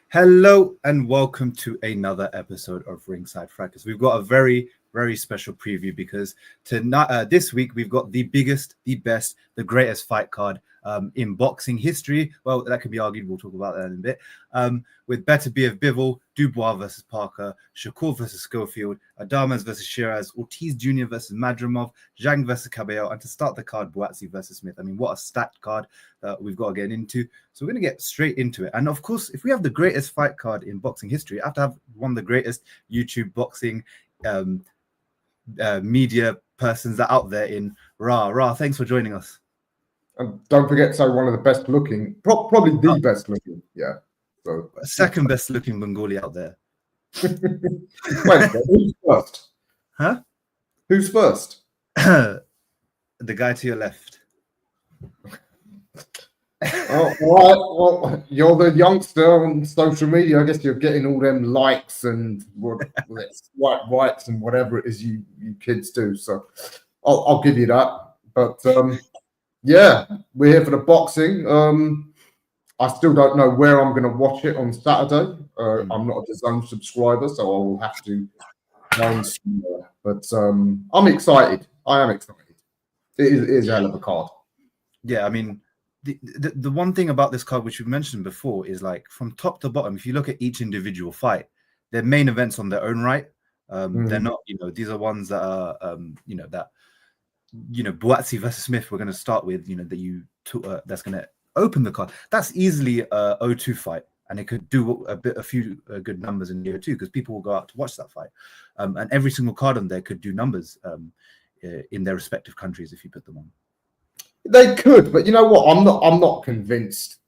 Hello and welcome to another episode of Ringside Fracas. We've got a very, very special preview because tonight, this week, we've got the biggest, the best, the greatest fight card in boxing history. Well, that could be argued. We'll talk about that in a bit. With Beterbiev, Bivol, Dubois versus Parker, Shakur versus Schofield, Adames versus Sheeraz, Ortiz Jr. versus Madrimov, Zhang versus Kabayel, and to start the card, Buatsi versus Smith. I mean, what a stacked card that we've got to get into. So we're going to get straight into it. And of course, if we have the greatest fight card in boxing history, I have to have one of the greatest YouTube boxing media persons that are out there in Ra. Ra, thanks for joining us. And don't forget, so one of the best looking, probably the best looking, yeah. So second best looking Bengali out there. Wait, who's first? Huh? Who's first? The guy to your left. Oh, right. Well, you're the youngster on social media. I guess you're getting all them likes and white rights and whatever it is you kids do. So I'll give you that. But yeah, we're here for the boxing. I still don't know where I'm going to watch it on Saturday. I'm not a DAZN subscriber, so I will have to find somewhere. But I'm excited. I am excited. It is a hell of a card. Yeah, I mean, the one thing about this card, which we've mentioned before, is like from top to bottom, if you look at each individual fight, they're main events on their own right. They're not, these are ones that are, Buatsi versus Smith, we're going to start with, that's going to open the card. That's easily a 0-2 fight, and it could do a few good numbers in the 0-2 because people will go out to watch that fight. And every single card on there could do numbers in their respective countries if you put them on. They could, but you know what? I'm not convinced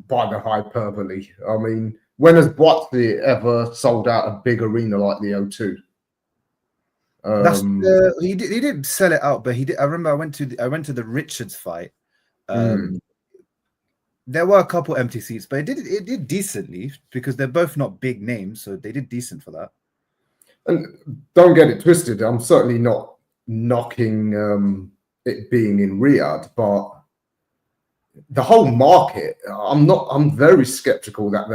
by the hyperbole. I mean, when has Buatsi ever sold out a big arena like the O2? He did sell it out, but he did. I remember I went to the Richards fight. There were a couple empty seats, but it did decently because they're both not big names, so they did decent for that. And don't get it twisted. I'm certainly not knocking it being in Riyadh, but the whole market, I'm very skeptical that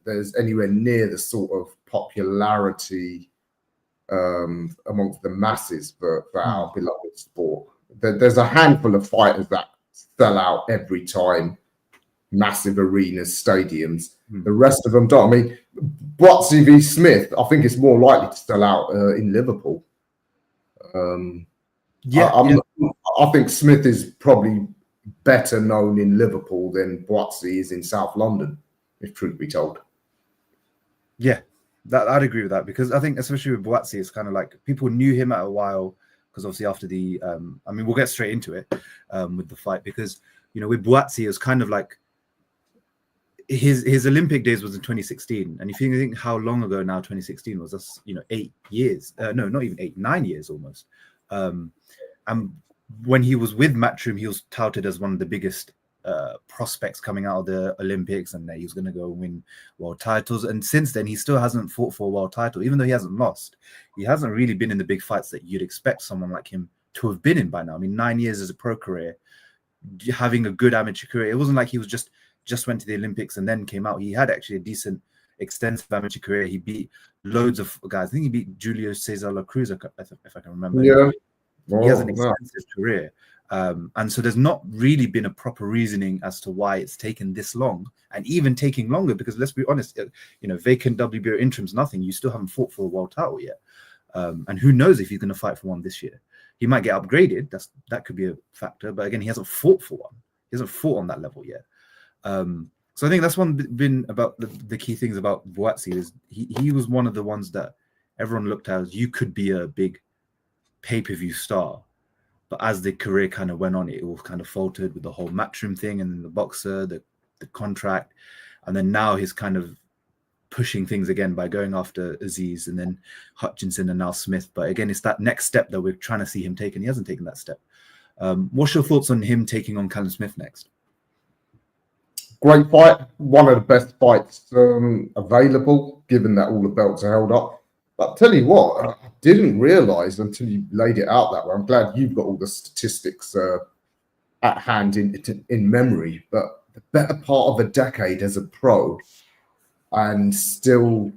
there's anywhere near the sort of popularity amongst the masses for our beloved sport. There's a handful of fighters that sell out every time, massive arenas, stadiums. The rest of them don't. I mean, Buatsi v Smith, I think it's more likely to sell out in Liverpool. I think Smith is probably better known in Liverpool than Buatsi is in South London, if truth be told. Yeah, I'd agree with that because I think especially with Buatsi, it's kind of like people knew him at a while because obviously after the, we'll get straight into it with the fight because, with Buatsi, it was kind of like his Olympic days was in 2016. And if you think how long ago now 2016 was, that's, 8 years. No, not even 8, 9 years almost. And when he was with Matchroom, he was touted as one of the biggest prospects coming out of the Olympics, and that he was going to go win world titles. And since then, he still hasn't fought for a world title, even though he hasn't lost. He hasn't really been in the big fights that you'd expect someone like him to have been in by now. I mean, 9 years as a pro career, having a good amateur career. It wasn't like he was just went to the Olympics and then came out. He had actually a decent, extensive amateur career. He beat loads of guys. I think he beat Julio Cesar La Cruz, if I can remember. Yeah. He has an extensive career. And so there's not really been a proper reasoning as to why it's taken this long, and even taking longer because let's be honest, vacant WBO interim's nothing. You still haven't fought for a world title yet. And who knows if he's going to fight for one this year. He might get upgraded. That could be a factor. But again, he hasn't fought for one. He hasn't fought on that level yet. So I think that's been about the key things about Buatsi is he was one of the ones that everyone looked at as you could be a big pay-per-view star. But as the career kind of went on, it all kind of faltered with the whole Matchroom thing and the boxer, the contract. And then now he's kind of pushing things again by going after Aziz and then Hutchinson and now Smith. But again, it's that next step that we're trying to see him take, and he hasn't taken that step. What's your thoughts on him taking on Callum Smith next? Great fight. One of the best fights available, given that all the belts are held up. But tell you what, I didn't realise until you laid it out that way. I'm glad you've got all the statistics at hand in memory. But the better part of a decade as a pro, and still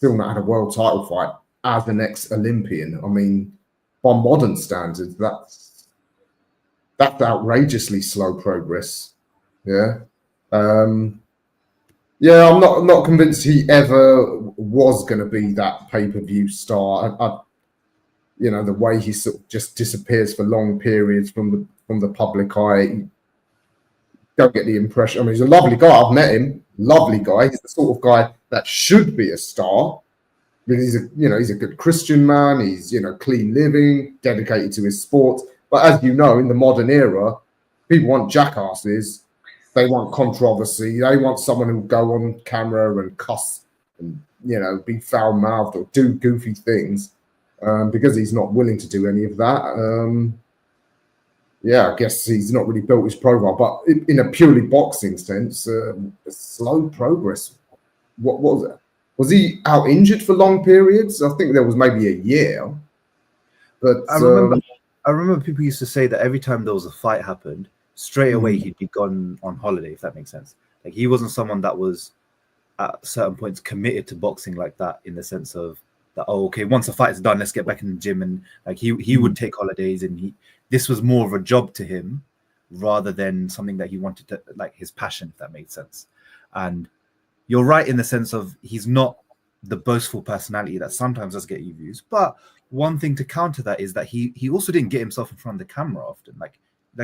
not had a world title fight as an ex-Olympian. I mean, by modern standards, that's outrageously slow progress. Yeah. Yeah, I'm not convinced he ever was going to be that pay-per-view star. You know, the way he sort of just disappears for long periods from the public eye. You don't get the impression. I mean, he's a lovely guy. I've met him. Lovely guy. He's the sort of guy that should be a star. Because he's a good Christian man. He's, clean living, dedicated to his sport. But as you know, in the modern era, people want jackasses. They want controversy. They want someone who will go on camera and cuss and, be foul-mouthed or do goofy things. Because he's not willing to do any of that. I guess he's not really built his profile. But in a purely boxing sense, slow progress. What was it? Was he out injured for long periods? I think there was maybe a year. But I remember people used to say that every time there was a fight happened, straight away he'd be gone on holiday, if that makes sense. Like, he wasn't someone that was at certain points committed to boxing like that, in the sense of that, once a fight's done, let's get back in the gym. And like he would take holidays, and this was more of a job to him rather than something that he wanted to, like, his passion, if that made sense. And you're right in the sense of he's not the boastful personality that sometimes does get you views. But one thing to counter that is that he also didn't get himself in front of the camera often. Like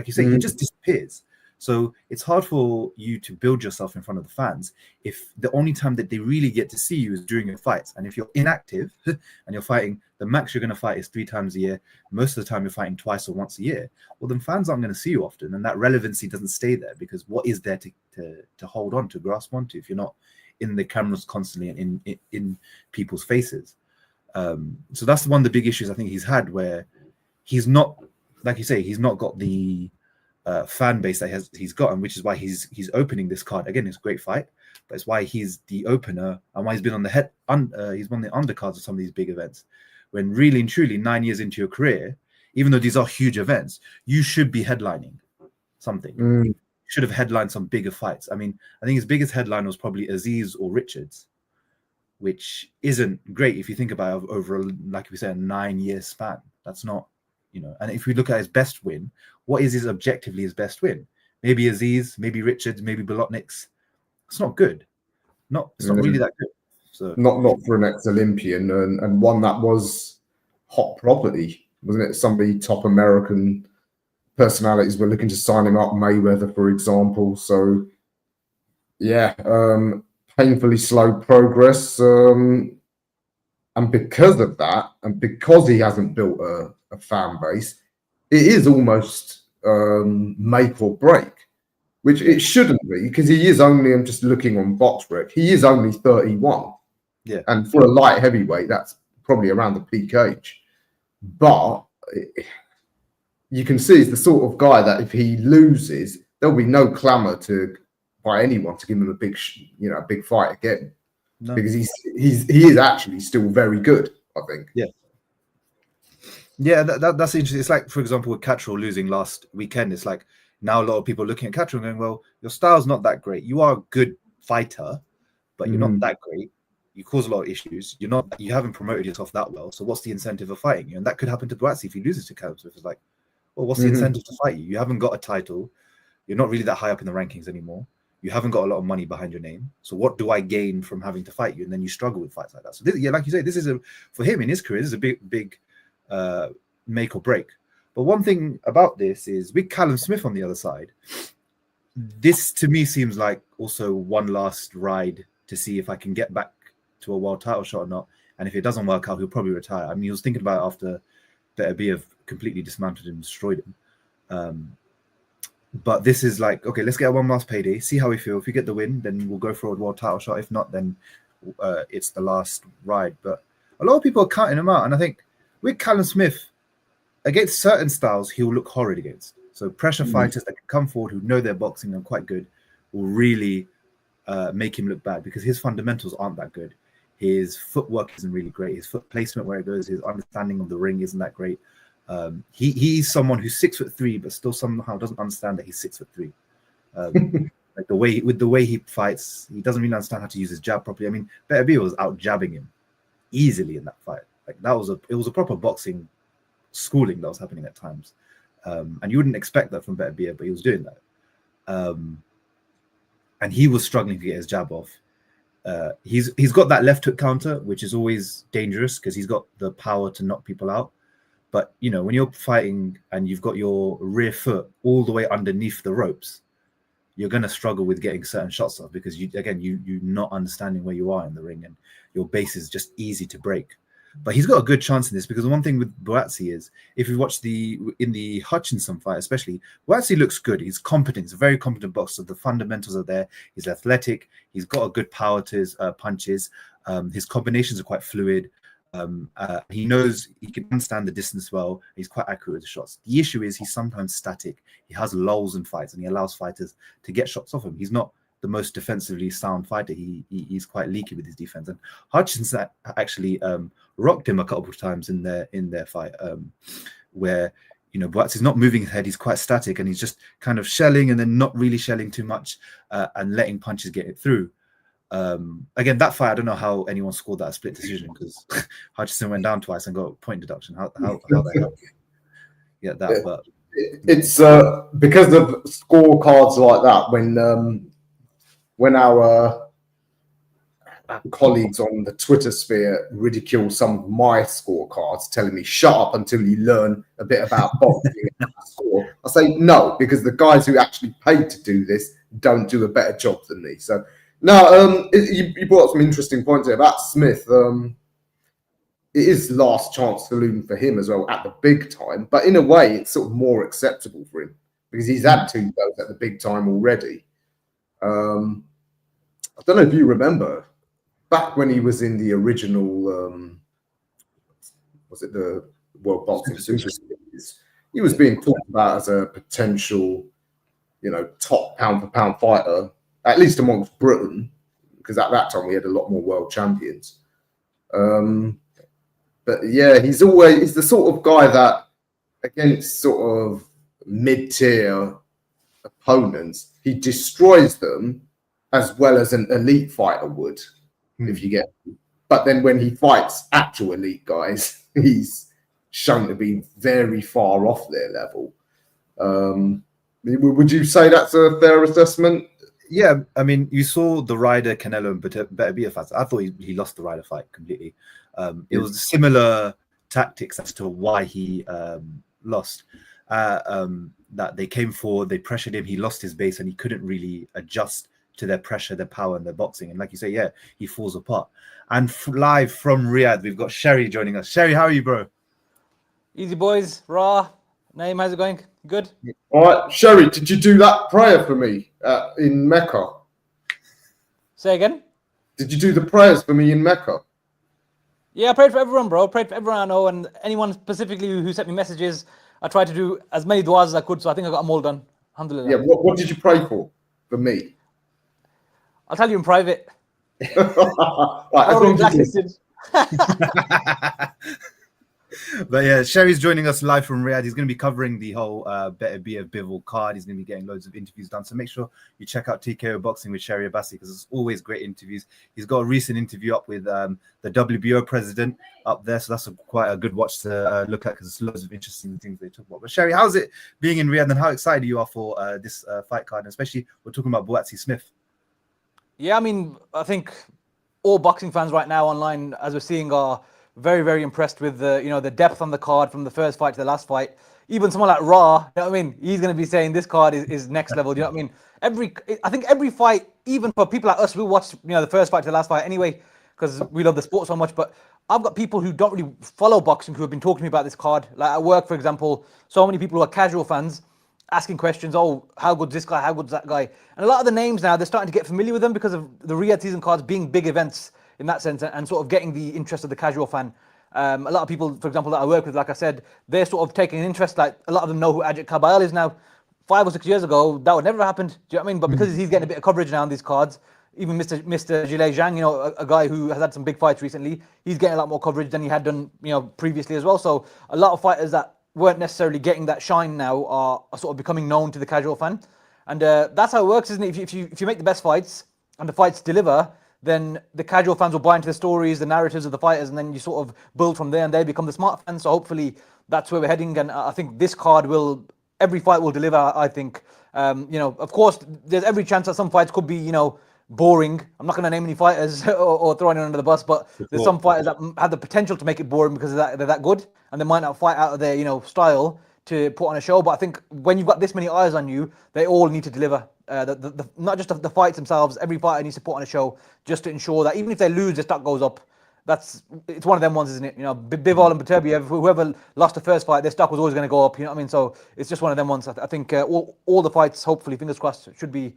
you say, he just disappears. So it's hard for you to build yourself in front of the fans if the only time that they really get to see you is during your fights. And if you're inactive and you're fighting, the max you're going to fight is 3 times a year. Most of the time you're fighting twice or once a year. Well, then fans aren't going to see you often. And that relevancy doesn't stay there, because what is there to hold on to, grasp onto, if you're not in the cameras constantly and in people's faces? So that's one of the big issues I think he's had, where he's not, like you say, he's not got the fan base that he's got, and which is why he's opening this card. Again, it's a great fight, but it's why he's the opener and why he's been on the he's won the undercards of some of these big events, when really and truly 9 years into your career, even though these are huge events, you should be headlining something. You should have headlined some bigger fights. I mean, I think his biggest headline was probably Aziz or Richards, which isn't great if you think about it over, like we said, a 9-year span. That's not, and if we look at his best win, what is his objectively his best win? Maybe Aziz, maybe Richards, maybe Bolotniks. It's not good. It's not really that good. So not for an ex-Olympian, and one that was hot property, wasn't it? Somebody top American personalities were looking to sign him up, Mayweather, for example. So painfully slow progress. And because of that, and because he hasn't built a fan base, it is almost make or break, which it shouldn't be, because he is only, I'm just looking on BoxRec, he is only 31. Yeah. And for a light heavyweight, that's probably around the peak age. But you can see he's the sort of guy that if he loses, there'll be no clamour by anyone to give him a big fight again. No. Because he is actually still very good, I think. Yeah, that's interesting. It's like, for example, with Catterall losing last weekend, it's like now a lot of people looking at Catterall going, well, your style's not that great. You are a good fighter, but you're not that great. You cause a lot of issues. You haven't promoted yourself that well. So what's the incentive of fighting you? And that could happen to Buatsi if he loses to Callum Smith. It's like, well, what's the incentive to fight you? You haven't got a title. You're not really that high up in the rankings anymore. You haven't got a lot of money behind your name. So what do I gain from having to fight you? And then you struggle with fights like that. So like you say, this is for him in his career, this is a big make or break. But one thing about this is, with Callum Smith on the other side, this to me seems like also one last ride to see if I can get back to a world title shot or not. And if it doesn't work out, he'll probably retire. I mean, he was thinking about it after Beterbiev completely dismantled him, destroyed him. But this is like, okay, let's get one last payday, see how we feel. If we get the win, then we'll go for a world title shot. If not, then it's the last ride. But a lot of people are counting him out. And I think with Callum Smith, against certain styles, he'll look horrid against. So pressure fighters that can come forward, who know their boxing and quite good, will really make him look bad, because his fundamentals aren't that good. His footwork isn't really great. His foot placement, where it goes, his understanding of the ring isn't that great. He's someone who's 6'3", but still somehow doesn't understand that he's 6'3". Like the way he fights, he doesn't really understand how to use his jab properly. I mean, Beterbiev was out jabbing him easily in that fight. Like it was a proper boxing schooling that was happening at times, and you wouldn't expect that from Beterbiev, but he was doing that, and he was struggling to get his jab off. He's got that left hook counter, which is always dangerous because he's got the power to knock people out. But you know, when you're fighting and you've got your rear foot all the way underneath the ropes, you're going to struggle with getting certain shots off because you're not understanding where you are in the ring, and your base is just easy to break. But he's got a good chance in this because the one thing with Buatsi is, if you watch in the Hutchinson fight especially, Buatsi looks good. He's competent. He's a very competent boxer. The fundamentals are there. He's athletic. He's got a good power to his punches. His combinations are quite fluid. He knows he can understand the distance well. He's quite accurate with the shots. The issue is he's sometimes static. He has lulls in fights, and he allows fighters to get shots off him. He's not the most defensively sound fighter. He's quite leaky with his defense. And Hutchinson actually rocked him a couple of times in their fight, where Buatsi's not moving his head. He's quite static, and he's just kind of shelling and then not really shelling too much, and letting punches get it through. Again, that fight, I don't know how anyone scored that split decision because Hutchinson went down twice and got a point deduction. How the hell get that? But it's because of scorecards like that. When our colleagues on the Twitter sphere ridicule some of my scorecards, telling me shut up until you learn a bit about boxing and score, I say no, because the guys who actually paid to do this don't do a better job than me. So. No, you brought up some interesting points here about Smith. It is last chance saloon for him as well at the big time, but in a way, it's sort of more acceptable for him because he's had 2 goes at the big time already. I don't know if you remember back when he was in the original, was it the World Boxing Super Series? He was being talked about as a potential, top pound for pound fighter. At least amongst Britain, because at that time we had a lot more world champions. But yeah, he's the sort of guy that against sort of mid-tier opponents, he destroys them as well as an elite fighter would, if you get. But then when he fights actual elite guys, he's shown to be very far off their level. Would you say that's a fair assessment? Yeah, I mean, you saw the Ryder Canelo and Beterbiev fight. I thought he lost the Ryder fight completely. It was similar tactics as to why he lost. That they came forward, they pressured him, he lost his base, and he couldn't really adjust to their pressure, their power, and their boxing. And like you say, yeah, he falls apart. And live from Riyadh, we've got Sherry joining us. Sherry, how are you, bro? Easy boys, Raw. Naeem, how's it going? Good? All right, Sherry, did you do that prayer for me in Mecca? Say again? Did you do the prayers for me in Mecca? Yeah, I prayed for everyone, bro. Prayed for everyone I know, and anyone specifically who sent me messages. I tried to do as many du'as as I could, so I think I got them all done. Alhamdulillah. Yeah, what did you pray for me? I'll tell you in private. Right, But yeah, Sherry's joining us live from Riyadh. He's going to be covering the whole Beterbiev Bivol card. He's going to be getting loads of interviews done. So make sure you check out TKO Boxing with Sherry Abbasi because it's always great interviews. He's got a recent interview up with the WBO president up there. So that's quite a good watch to look at because there's loads of interesting things they talk about. But Sherry, how's it being in Riyadh and how excited you are for this fight card? And especially we're talking about Buatsi Smith. Yeah, I mean, I think all boxing fans right now online, as we're seeing, are very, very impressed with the depth on the card from the first fight to the last fight. Even someone like Ra, you know what I mean? He's going to be saying this card is next level. Do you know what I mean? I think every fight, even for people like us, we watch the first fight to the last fight anyway because we love the sport so much. But I've got people who don't really follow boxing who have been talking to me about this card. Like at work, for example, so many people who are casual fans asking questions. Oh, how good's this guy? How good's that guy? And a lot of the names now, they're starting to get familiar with them because of the Riyadh season cards being big events in that sense and sort of getting the interest of the casual fan. A lot of people, for example, that I work with, like I said, they're sort of taking an interest. Like a lot of them know who Kabayel is now. 5 or 6 years ago, that would never have happened. Do you know what I mean? But because he's getting a bit of coverage now on these cards, even Mr. Zhang, a guy who has had some big fights recently, he's getting a lot more coverage than he had done, previously as well. So a lot of fighters that weren't necessarily getting that shine now are sort of becoming known to the casual fan. And that's how it works, isn't it? If you make the best fights and the fights deliver, then the casual fans will buy into the stories, the narratives of the fighters, and then you sort of build from there, and they become the smart fans. So hopefully that's where we're heading. And I think this card every fight will deliver. I think, of course, there's every chance that some fights could be, boring. I'm not going to name any fighters or throw anyone under the bus, but there's some fighters that have the potential to make it boring because they're that good, and they might not fight out of their, style to put on a show. But I think when you've got this many eyes on you, they all need to deliver. Not just the fights themselves. Every fighter needs to put on a show just to ensure that even if they lose, the stock goes up. It's one of them ones, isn't it? Bivol and Beterbiev, whoever lost the first fight, their stock was always going to go up. You know what I mean? So it's just one of them ones. I think all the fights, hopefully, fingers crossed, should be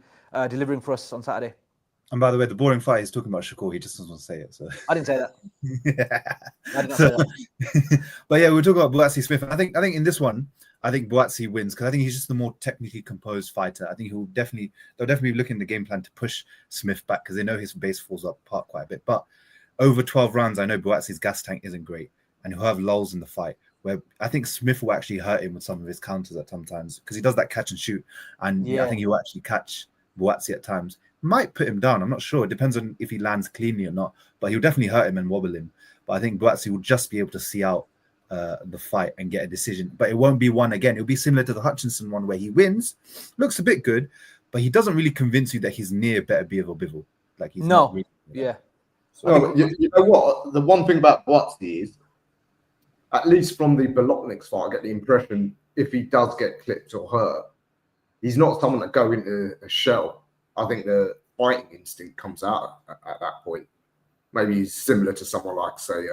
delivering for us on Saturday. And by the way, the boring fight is talking about Shakur. He just doesn't want to say it. So I didn't say that. I did not say that. But yeah, we'll talk about Buatsi Smith. I think in this one, I think Buatsi wins because I think he's just the more technically composed fighter. I think they'll definitely be looking at the game plan to push Smith back because they know his base falls apart quite a bit. But over 12 rounds, I know Buatsi's gas tank isn't great, and he'll have lulls in the fight where I think Smith will actually hurt him with some of his counters at sometimes because he does that catch and shoot, and I think he will actually catch Buatsi at times. Might put him down. I'm not sure. It depends on if he lands cleanly or not. But he'll definitely hurt him and wobble him. But I think Buatsi will just be able to see out the fight and get a decision. But it won't be one again. It'll be similar to the Hutchinson one where he wins, looks a bit good, but he doesn't really convince you that he's near Beterbiev or Bivol. Like he's not really, So you know what? The one thing about Buatsi is, at least from the Bolotnik's fight, I get the impression if he does get clipped or hurt, he's not someone that go into a shell. I think the fighting instinct comes out at that point. Maybe he's similar to someone like, say,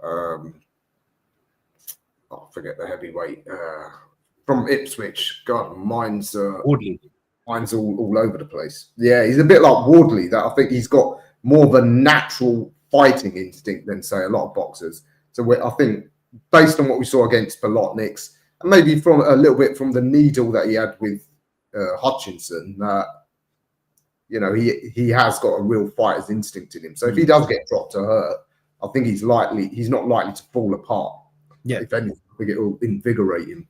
I forget the heavyweight from Ipswich. God, mine's all over the place. Yeah, he's a bit like Wardley. That I think he's got more of a natural fighting instinct than, say, a lot of boxers. So I think based on what we saw against Bolotnik's, and maybe from a little bit from the needle that he had with Hutchinson, he has got a real fighter's instinct in him. So if he does get dropped or hurt, I think he's not likely to fall apart. Yeah. If anything, I think it will invigorate him.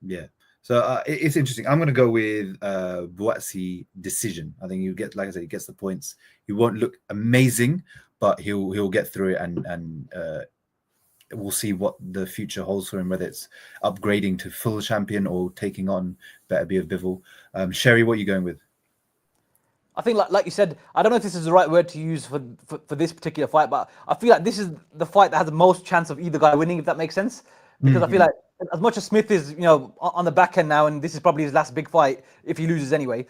Yeah. So it's interesting. I'm going to go with Buatsi decision. I think he gets the points. He won't look amazing, but he'll get through it, and we'll see what the future holds for him, whether it's upgrading to full champion or taking on Beterbiev Bivol. Sherry, what are you going with? I think, like you said, I don't know if this is the right word to use for this particular fight, but I feel like this is the fight that has the most chance of either guy winning, if that makes sense. Because I feel like as much as Smith is, on the back end now, and this is probably his last big fight if he loses anyway.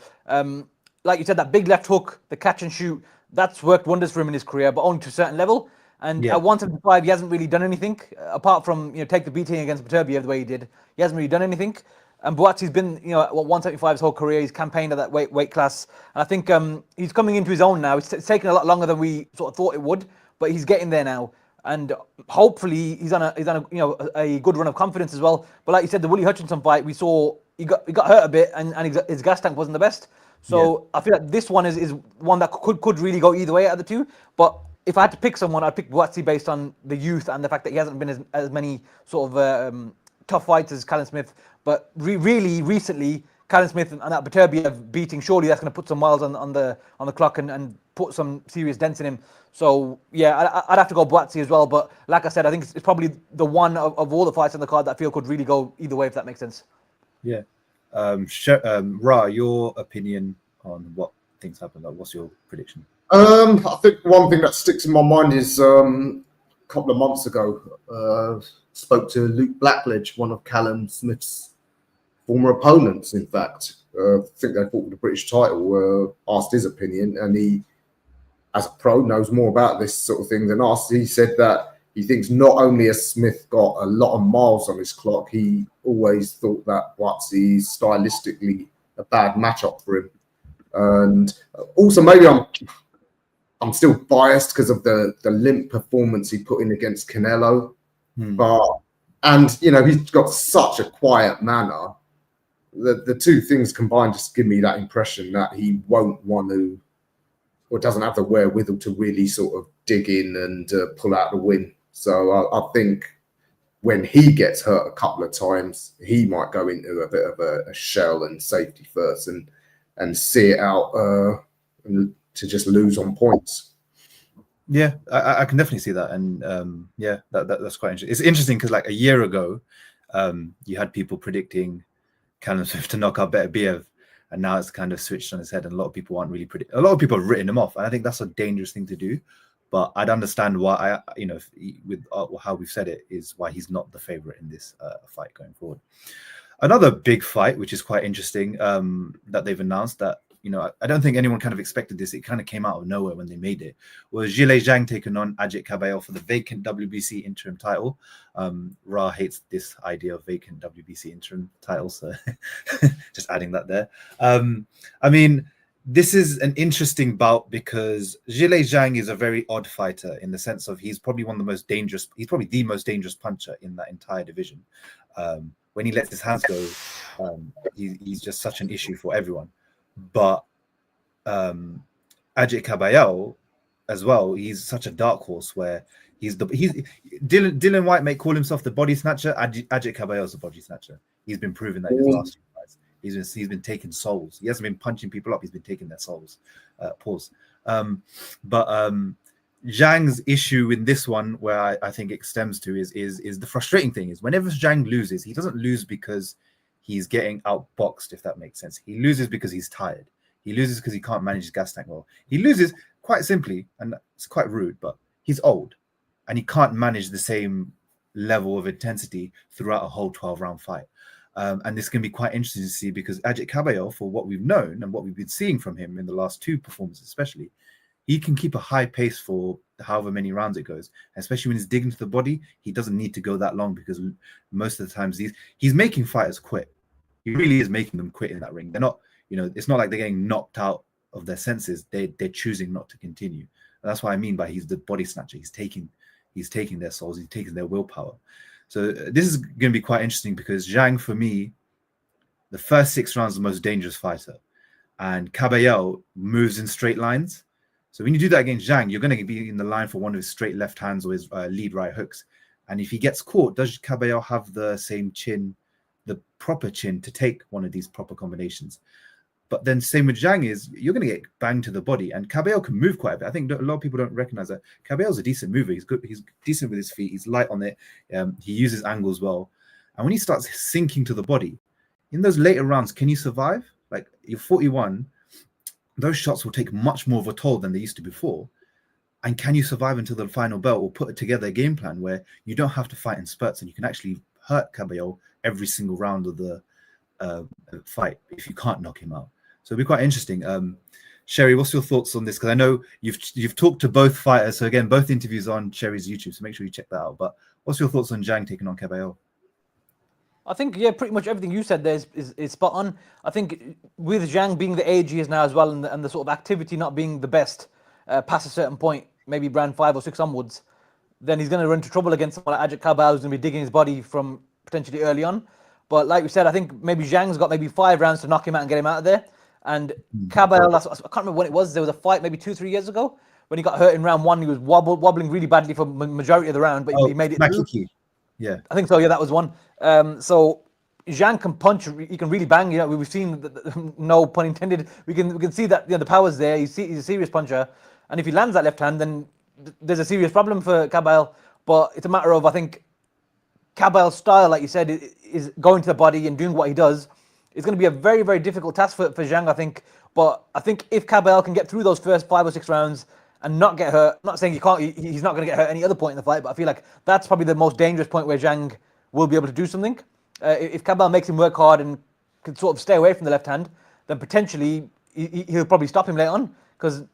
Like you said, that big left hook, the catch and shoot, that's worked wonders for him in his career, but only to a certain level. And at 175, he hasn't really done anything apart from take the beating against Beterbiev the way he did. He hasn't really done anything. And Buatsi's been, at 175 his whole career. He's campaigned at that weight class, and I think he's coming into his own now. It's taken a lot longer than we sort of thought it would, but he's getting there now. And hopefully he's on a good run of confidence as well. But like you said, the Willie Hutchinson fight, we saw he got hurt a bit, and his gas tank wasn't the best. So I feel like this one is one that could really go either way out of the two. But if I had to pick someone, I'd pick Buatsi based on the youth and the fact that he hasn't been as many sort of tough fights as Callum Smith. But really recently, Callum Smith and that Beterbiev beating, surely that's going to put some miles on the clock and put some serious dents in him. So yeah, I'd have to go Buatsi as well. But like I said, I think it's probably the one of all the fights on the card that I feel could really go either way, if that makes sense. Yeah. Ra, your opinion on what things happen? Like, what's your prediction? I think one thing that sticks in my mind is a couple of months ago, spoke to Luke Blackledge, one of Callum Smith's former opponents, in fact. I think they fought for the British title, asked his opinion, and he, as a pro, knows more about this sort of thing than us. He said that he thinks not only has Smith got a lot of miles on his clock, he always thought that Buatsi is stylistically a bad matchup for him. And also, maybe I'm still biased because of the limp performance he put in against Canelo. And he's got such a quiet manner. The two things combined just give me that impression that he won't want to, or doesn't have the wherewithal to really sort of dig in and pull out the win. So I think when he gets hurt a couple of times, he might go into a bit of a shell and safety first and see it out to just lose on points. Yeah, I can definitely see that, and yeah, that's quite interesting. It's interesting because like a year ago, you had people predicting Callum Smith to knock out Beterbiev, and now it's kind of switched on its head, and a lot of people aren't really a lot of people have written him off, and I think that's a dangerous thing to do. But I'd understand why with how we've said it is why he's not the favorite in this fight going forward. Another big fight, which is quite interesting, that they've announced that I don't think anyone kind of expected this. It kind of came out of nowhere when they made it. Was Zhang taking on Ajit Kabayel for the vacant WBC interim title. Ra hates this idea of vacant WBC interim titles, so just adding that there. I mean, this is an interesting bout because Zhang is a very odd fighter in the sense of he's probably one of the most dangerous. He's probably the most dangerous puncher in that entire division. When he lets his hands go, he's just such an issue for everyone. But Ajit Kabayel as well, he's such a dark horse where Dylan White may call himself the body snatcher. Ajit Kabayel is the body snatcher. He's been proving that in his last few fights. He's been taking souls. He hasn't been punching people up. He's been taking their souls. Pause. But Zhang's issue in this one, where I think it stems to, is the frustrating thing is whenever Zhang loses, he doesn't lose because he's getting outboxed, if that makes sense. He loses because he's tired. He loses because he can't manage his gas tank well. He loses quite simply, and it's quite rude, but he's old and he can't manage the same level of intensity throughout a whole 12-round fight. And this can be quite interesting to see because Ajit Kabayel, for what we've known and what we've been seeing from him in the last two performances especially, he can keep a high pace for however many rounds it goes. Especially when he's digging to the body, he doesn't need to go that long because most of the times he's making fighters quit. He really is making them quit in that ring. They're not, it's not like they're getting knocked out of their senses. They're choosing not to continue. And that's what I mean by he's the body snatcher. He's taking their souls. He's taking their willpower. So this is going to be quite interesting because Zhang, for me, the first 6 rounds is the most dangerous fighter. And Kabayel moves in straight lines. So when you do that against Zhang, you're going to be in the line for one of his straight left hands or his lead right hooks. And if he gets caught, does Kabayel have the same chin, the proper chin to take one of these proper combinations? But then same with Zhang is you're going to get banged to the body, and Kabayel can move quite a bit. I think a lot of people don't recognize that. Kabayel's a decent mover. He's good. He's decent with his feet. He's light on it. He uses angles well. And when he starts sinking to the body, in those later rounds, can you survive? Like you're 41, those shots will take much more of a toll than they used to before. And can you survive until the final bell or put together a game plan where you don't have to fight in spurts and you can actually hurt Kabayel every single round of the fight if you can't knock him out? So it'll be quite interesting. Sherry, what's your thoughts on this? Because I know you've talked to both fighters. So again, both interviews on Sherry's YouTube. So make sure you check that out. But what's your thoughts on Zhang taking on Kabayel? I think, yeah, pretty much everything you said there is spot on. I think with Zhang being the age he is now as well, and the sort of activity not being the best past a certain point, maybe round 5 or 6 onwards, then he's going to run into trouble against someone like Ajit Kabayel, who's going to be digging his body from potentially early on. But like we said, I think maybe Zhang's got maybe 5 rounds to knock him out and get him out of there. And Kabayel, I can't remember when it was. There was a fight maybe 2-3 years ago when he got hurt in round 1. He was wobbling really badly for majority of the round, but he made it through. Yeah, I think so. Yeah, that was one. So Zhang can punch. He can really bang. We've seen, no pun intended. We can see that the power's there. He's a serious puncher, and if he lands that left hand, then there's a serious problem for Kabayel. But it's a matter of, I think, Kabayel's style, like you said, is going to the body and doing what he does. It's going to be a very, very difficult task for Zhang, I think. But I think if Kabayel can get through those first 5 or 6 rounds and not get hurt, I'm not saying he's not going to get hurt any other point in the fight, but I feel like that's probably the most dangerous point where Zhang will be able to do something. If Kabayel makes him work hard and can sort of stay away from the left hand, then potentially he'll probably stop him later on, because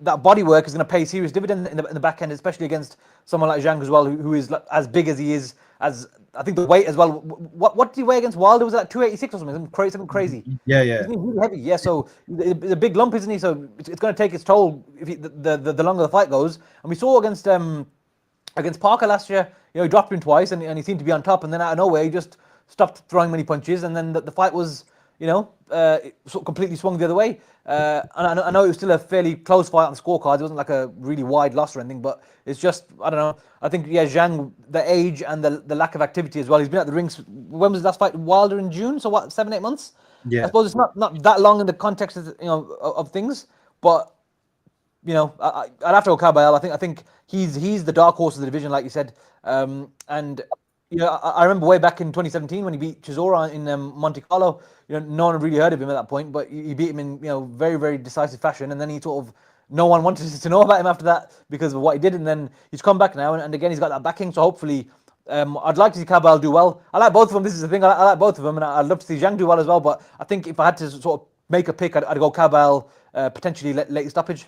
that body work is going to pay serious dividend in the back end, especially against someone like Zhang as well, who is as big as he is, as I think the weight as well. What did he weigh against Wilder? Was it like 286 or something? Something crazy. Yeah. Isn't he really heavy? Yeah, so it's a big lump, isn't he? So it's going to take its toll if the longer the fight goes. And we saw against Parker last year, he dropped him twice and he seemed to be on top, and then out of nowhere he just stopped throwing many punches, and then the fight was it sort of completely swung the other way. And I know it was still a fairly close fight on the scorecards. It wasn't like a really wide loss or anything, but it's just, I don't know. I think, Zhang, the age and the lack of activity as well. He's been at the rings. When was his last fight? Wilder in June? So what, 7-8 months? Yeah. I suppose it's not that long in the context of, of things, but I'd have to go Kabayel. I think he's the dark horse of the division, like you said. And I remember way back in 2017 when he beat Chisora in Monte Carlo. No one had really heard of him at that point, but he beat him in very, very decisive fashion. And then he sort of, no one wanted to know about him after that because of what he did. And then he's come back now, and again he's got that backing. So hopefully, I'd like to see Kabayel do well. I like both of them. This is the thing. I like both of them, and I'd love to see Zhang do well as well. But I think if I had to sort of make a pick, I'd go Kabayel, potentially late stoppage.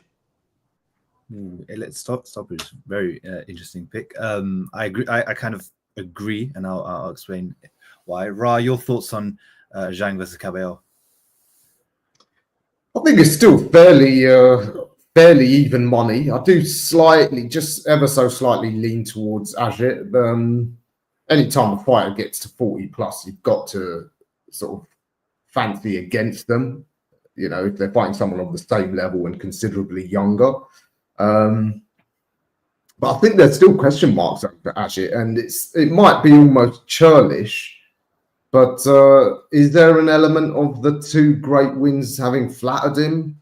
Let's stoppage. Very interesting pick. I agree. I kind of agree, and I'll explain why. Ra, your thoughts on Zhang versus Kabayel? I think it's still fairly even money. I do just ever so slightly lean towards Ajit. Anytime a fighter gets to 40 plus, you've got to sort of fancy against them. If they're fighting someone on the same level and considerably younger. But I think there's still question marks over Ajit, and it might be almost churlish. But is there an element of the two great wins having flattered him?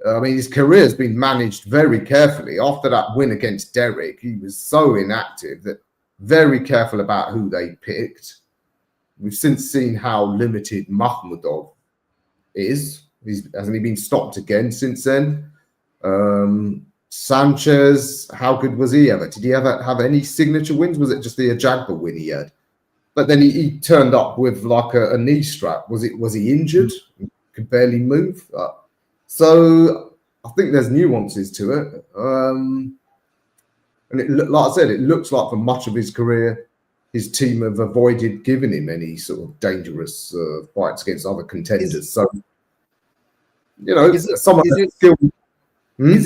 I mean, his career has been managed very carefully. After that win against Derek, he was so inactive that very careful about who they picked. We've since seen how limited Makhmudov is. Hasn't he been stopped again since then? Sanchez, how good was he ever? Did he ever have any signature wins? Was it just the Ajagba win he had? But then he turned up with like a knee strap. Was he injured? Could barely move. So I think there's nuances to it. And like I said, it looks like for much of his career, his team have avoided giving him any sort of dangerous fights against other contenders. Is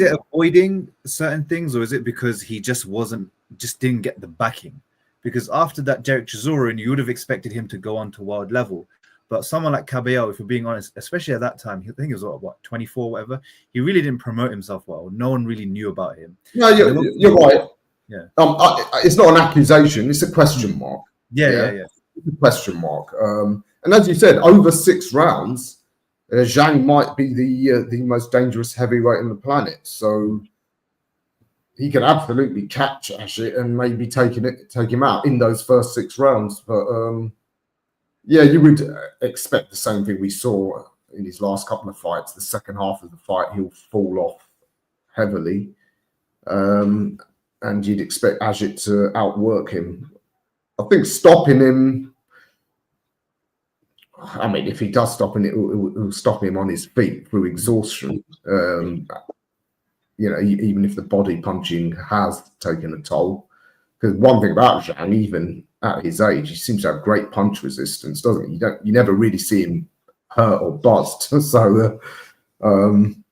it avoiding certain things, or is it because he just didn't get the backing? Because after that Derek Chisora, you would have expected him to go on to world level. But someone like Kabayel, if we're being honest, especially at that time, I think he was what 24, whatever. He really didn't promote himself well. No one really knew about him. No, you're right. Yeah. It's not an accusation. It's a question mark. Yeah. It's a question mark. And as you said, over 6 rounds, Zhang might be the most dangerous heavyweight on the planet. So he can absolutely catch Ajit and maybe take him out in those first 6 rounds. But you would expect the same thing we saw in his last couple of fights. The second half of the fight, he'll fall off heavily. And you'd expect Ajit to outwork him. I think stopping him, I mean, if he does stop him, it will stop him on his feet through exhaustion. Even if the body punching has taken a toll. Because one thing about Zhang, even at his age, he seems to have great punch resistance, doesn't he? You never really see him hurt or buzzed. So I'm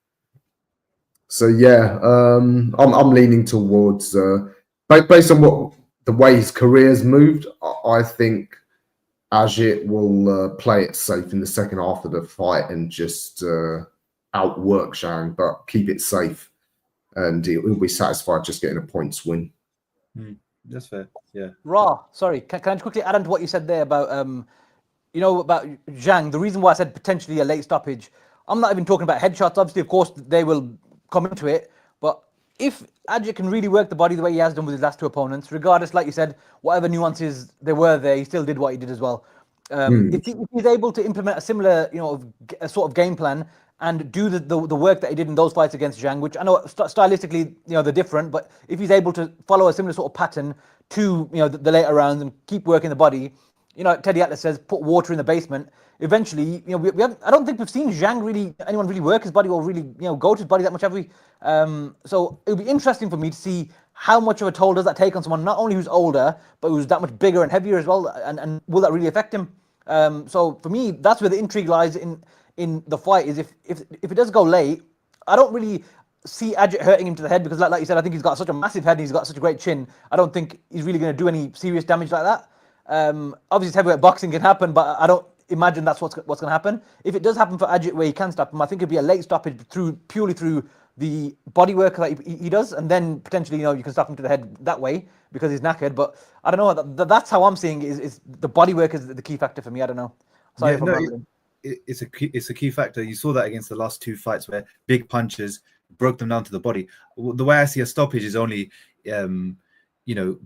leaning towards based on the way his career's moved. I think Ajit will play it safe in the second half of the fight and just outwork Zhang, but keep it safe, and he'll be satisfied just getting a points win. That's fair. Yeah. Ra, sorry, can I just quickly add on to what you said there about about Zhang? The reason why I said potentially a late stoppage, I'm not even talking about headshots. Obviously, of course, they will come into it, but if Ajit can really work the body the way he has done with his last 2 opponents, regardless, like you said, whatever nuances there were there, he still did what he did as well. If he's able to implement a similar, a sort of game plan and do the work that he did in those fights against Zhang, which I know stylistically, they're different, but if he's able to follow a similar sort of pattern to, the later rounds and keep working the body, Teddy Atlas says, put water in the basement. Eventually, we haven't, I don't think we've seen anyone really work his body or really, go to his body that much, have we? So it'll be interesting for me to see how much of a toll does that take on someone, not only who's older, but who's that much bigger and heavier as well, and will that really affect him? So for me, that's where the intrigue lies in the fight, is if it does go late, I don't really see Ajit hurting him to the head, because like you said, I think he's got such a massive head and he's got such a great chin. I don't think he's really going to do any serious damage like that. Obviously, heavyweight boxing can happen, but I don't. imagine that's what's going to happen. If it does happen for Ajit where he can stop him, I think it'd be a late stoppage purely through the body work that he does, and then potentially you can stop him to the head that way because he's knackered. But I don't know. That's how I'm seeing it. Is the body work is the key factor for me? I don't know. Sorry if I'm rambling. It's a key factor. You saw that against the last two fights where big punches broke them down to the body. The way I see a stoppage is only the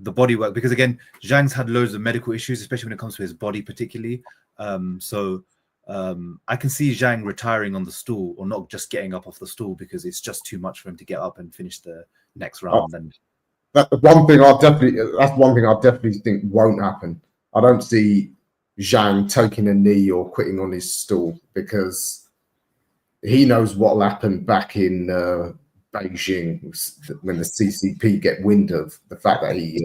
body work, because again, Zhang's had loads of medical issues, especially when it comes to his body particularly. I can see Zhang retiring on the stool, or not just getting up off the stool, because it's just too much for him to get up and finish the next round. And that's one thing I definitely think won't happen. I don't see Zhang taking a knee or quitting on his stool, because he knows what'll happen back in Beijing when the CCP get wind of the fact that he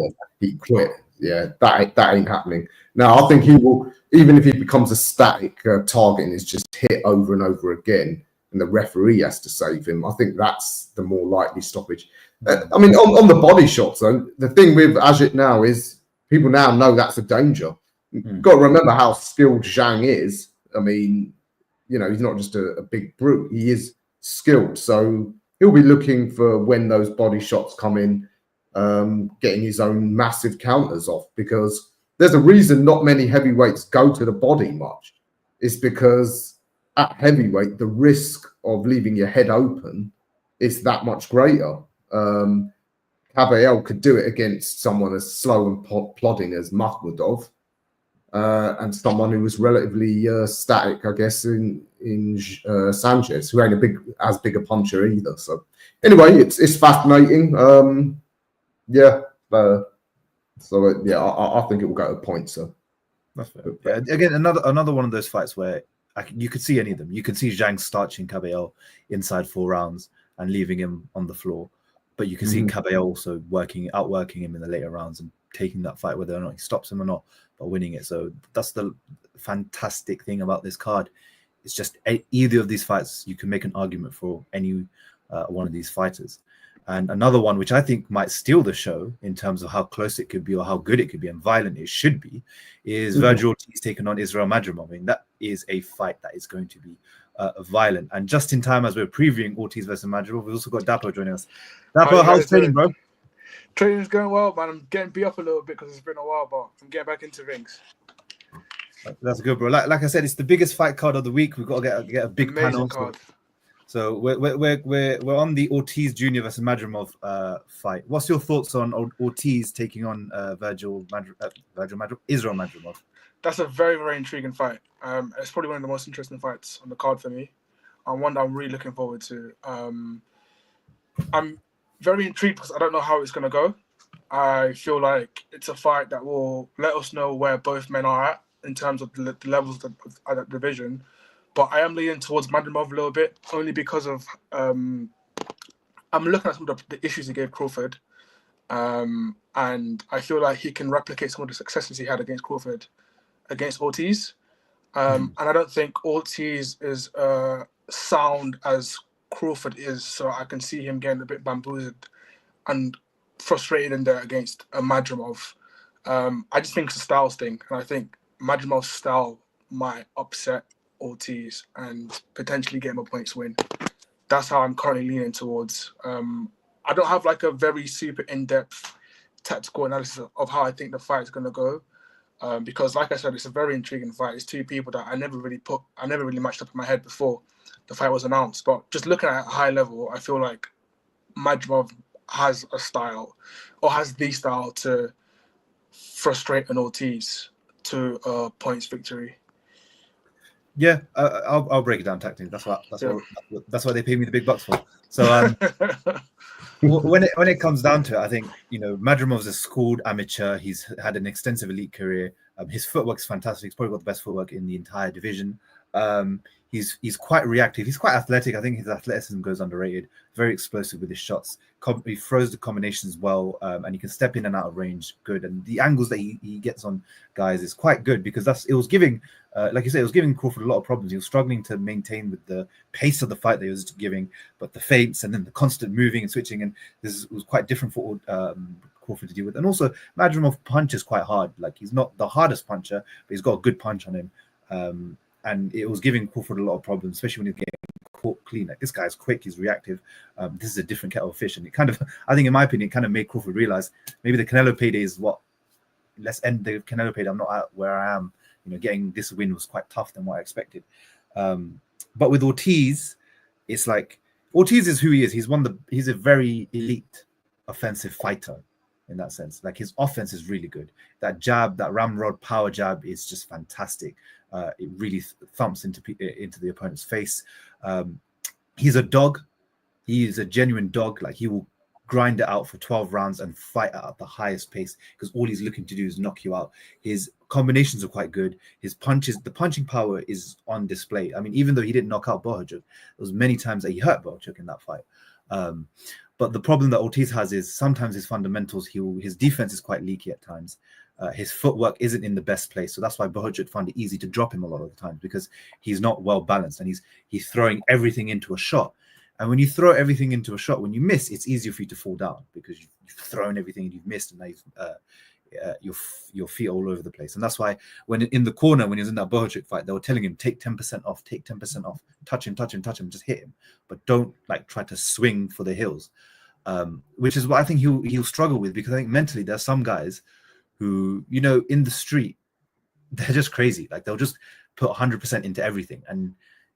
quit. Yeah, that ain't happening. Now, I think he will, even if he becomes a static target and is just hit over and over again, and the referee has to save him, I think that's the more likely stoppage. I mean, on the body shots, though, the thing with Ajit now is people now know that's a danger. You've got to remember how skilled Zhang is. I mean, he's not just a big brute. He is skilled. So he'll be looking for when those body shots come in, getting his own massive counters off, because there's a reason not many heavyweights go to the body much. It's because at heavyweight, the risk of leaving your head open is that much greater. Kabayel could do it against someone as slow and plodding as Makhmudov, and someone who was relatively static, I guess, in Sanchez, who ain't as big a puncher either. So anyway, it's fascinating. I think it will go to points. So that's fair. Yeah, again, another one of those fights where you could see any of them. You could see Zhang starching Kabayel inside 4 rounds and leaving him on the floor, but you can see Kabayel also outworking him in the later rounds and taking that fight, whether or not he stops him or not, but winning it. So that's the fantastic thing about this card. It's just either of these fights, you can make an argument for any one of these fighters. And another one, which I think might steal the show in terms of how close it could be or how good it could be and violent it should be, is Virgil Ortiz taking on Israel Madrimov. I mean, that is a fight that is going to be violent. And just in time as we're previewing Ortiz versus Madrimov, we've also got Dapo joining us. Dapo, how's training, bro? Training's going well, man. I'm getting beat up a little bit because it's been a while, but I'm getting back into rings. That's good, bro. Like I said, it's the biggest fight card of the week. We've got to get a big Amazing panel. card. So we're on the Ortiz Jr. versus Madrimov fight. What's your thoughts on Ortiz taking on Israel Madrimov? That's a very, very intriguing fight. It's probably one of the most interesting fights on the card for me, and one that I'm really looking forward to. I'm very intrigued because I don't know how it's going to go. I feel like it's a fight that will let us know where both men are at in terms of the levels of that division. But I am leaning towards Madrimov a little bit, only because of I'm looking at some of the issues he gave Crawford, and I feel like he can replicate some of the successes he had against Crawford, against Ortiz, and I don't think Ortiz is sound as Crawford is, so I can see him getting a bit bamboozled and frustrated in there against Madrimov. I just think it's a styles thing, and I think Madrimov's style might upset Ortiz and potentially get him a points win. That's how I'm currently leaning towards. I don't have like a very super in-depth tactical analysis of how I think the fight is going to go, because like I said, it's a very intriguing fight. It's two people that I never really matched up in my head before the fight was announced. But just looking at a high level, I feel like Madrimov has a style, or has the style, to frustrate an Ortiz to a points victory. Yeah, I'll break it down tactically. That's why they pay me the big bucks for. So when it comes down to it, I think Madrimov's a schooled amateur. He's had an extensive elite career. His footwork is fantastic. He's probably got the best footwork in the entire division. He's quite reactive. He's quite athletic. I think his athleticism goes underrated. Very explosive with his shots. He throws the combinations well, and he can step in and out of range good. And the angles that he gets on guys is quite good, because it was giving, like you said, it was giving Crawford a lot of problems. He was struggling to maintain with the pace of the fight that he was giving, but the feints and then the constant moving and switching, and this was quite different for Crawford to deal with. And also, Madrimov punches quite hard. Like, he's not the hardest puncher, but he's got a good punch on him. and it was giving Crawford a lot of problems, especially when he was getting caught clean. Like, this guy's quick, he's reactive. This is a different kettle of fish, and it kind of, I think, in my opinion, it kind of made Crawford realize maybe the Canelo payday is what. Let's end the Canelo payday. I'm not at where I am. Getting this win was quite tough than what I expected. But with Ortiz, it's like Ortiz is who he is. He's a very elite offensive fighter in that sense. Like, his offense is really good. That jab, that ramrod power jab is just fantastic. It really thumps into the opponent's face. He's a dog. He is a genuine dog. Like, he will grind it out for 12 rounds and fight at the highest pace because all he's looking to do is knock you out. His combinations are quite good. His punches, the punching power is on display. I mean, even though he didn't knock out Bohachuk, there was many times that he hurt Bohachuk in that fight. But the problem that Ortiz has is sometimes his fundamentals, his defense is quite leaky at times. His footwork isn't in the best place. So that's why Bohachuk found it easy to drop him a lot of the times, because he's not well balanced and he's throwing everything into a shot. And when you throw everything into a shot, when you miss, it's easier for you to fall down because you've thrown everything and you've missed, and now your feet all over the place. And that's why when in the corner, when he was in that Bohachuk fight, they were telling him, take 10% off, take 10% off, touch him, just hit him, but don't like try to swing for the hills, which is what I think he'll struggle with, because I think mentally there's some guys who, in the street, they're just crazy. Like, they'll just put 100% into everything, and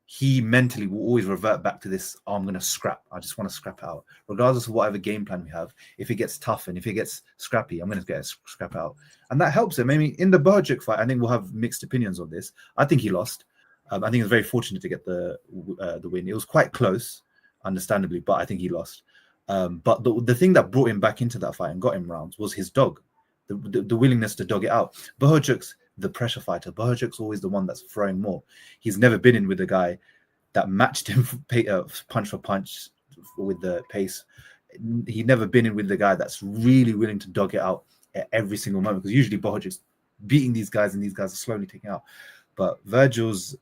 he mentally will always revert back to this, I'm going to scrap. I just want to scrap out. Regardless of whatever game plan we have, if it gets tough and if it gets scrappy, I'm going to get a scrap out. And that helps him. I mean, in the Bohachuk fight, I think we'll have mixed opinions on this. I think he lost. I think he was very fortunate to get the win. It was quite close, understandably, but I think he lost. But the thing that brought him back into that fight and got him rounds was his dog, the willingness to dog it out. Bohachuk's the pressure fighter. Bohachuk's always the one that's throwing more. He's never been in with a guy that matched him punch for punch with the pace. He's never been in with the guy that's really willing to dog it out at every single moment, because usually Bohachuk's beating these guys and these guys are slowly taking out. But Virgil's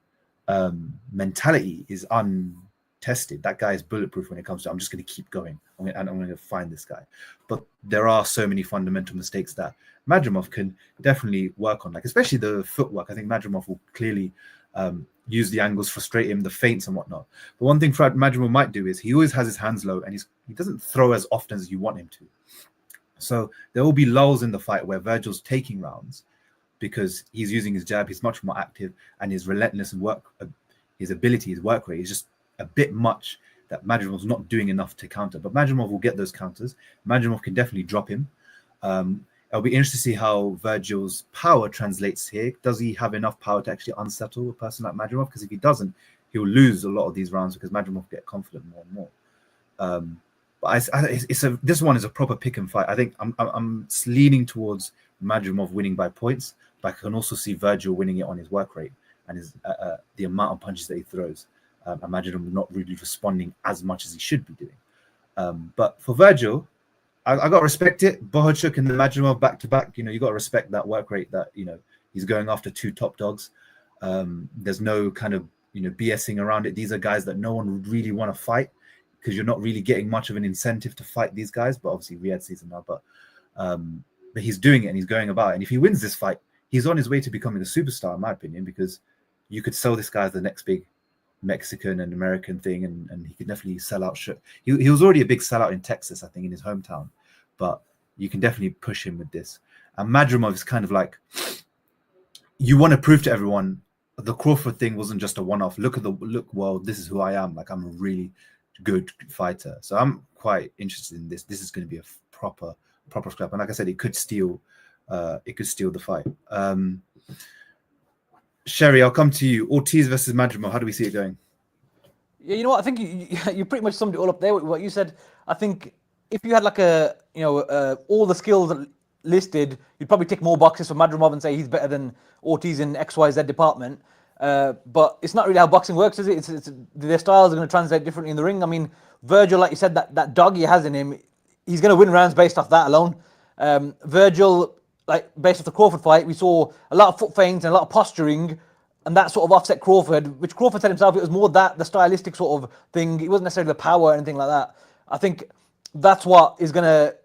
mentality is untested. That guy is bulletproof when it comes to, I'm just going to keep going and I'm going to find this guy. But there are so many fundamental mistakes that Madrimov can definitely work on, like especially the footwork. I think Madrimov will clearly use the angles, frustrate him, the feints and whatnot. But one thing Madrimov might do is he always has his hands low and he doesn't throw as often as you want him to. So there will be lulls in the fight where Virgil's taking rounds because he's using his jab, he's much more active, and his relentless work, his ability, his work rate is just a bit much that Madrimov's not doing enough to counter. But Madrimov will get those counters. Madrimov can definitely drop him. It'll be interesting to see how Virgil's power translates here. Does he have enough power to actually unsettle a person like Madrimov? Because if he doesn't, he'll lose a lot of these rounds because Madrimov will get confident more and more. But this one is a proper pick and fight. I think I'm leaning towards Madrimov winning by points, but I can also see Virgil winning it on his work rate and his the amount of punches that he throws. Madrimov not really responding as much as he should be doing. But for Virgil, I got to respect it. Bohachuk and the Madrimov back to back. You got to respect that work rate. That he's going after two top dogs. There's no kind of BSing around it. These are guys that no one would really want to fight, because you're not really getting much of an incentive to fight these guys. But obviously Riyadh season now. But he's doing it and he's going about it. And if he wins this fight, he's on his way to becoming a superstar, in my opinion, because you could sell this guy as the next big Mexican and American thing, and he could definitely sell out. He was already a big sellout in Texas, I think, in his hometown. But you can definitely push him with this. And Madrimov is kind of like, you want to prove to everyone the Crawford thing wasn't just a one-off. Look, world, this is who I am. Like, I'm a really good fighter. So I'm quite interested in this. This is going to be a proper scrap. And like I said, it could steal the fight. Sherry, I'll come to you. Ortiz versus Madrimov. How do we see it going? Yeah, you know what? I think you pretty much summed it all up there with what you said. I think if you had like all the skills listed, you'd probably tick more boxes for Madrimov and say he's better than Ortiz in XYZ department. But it's not really how boxing works, is it? It's their styles are going to translate differently in the ring. I mean, Virgil, like you said, that dog he has in him, he's going to win rounds based off that alone. Virgil, like based off the Crawford fight, we saw a lot of foot feints and a lot of posturing, and that sort of offset Crawford, which Crawford said himself, it was more the stylistic sort of thing. It wasn't necessarily the power or anything like that. I think that's what is going to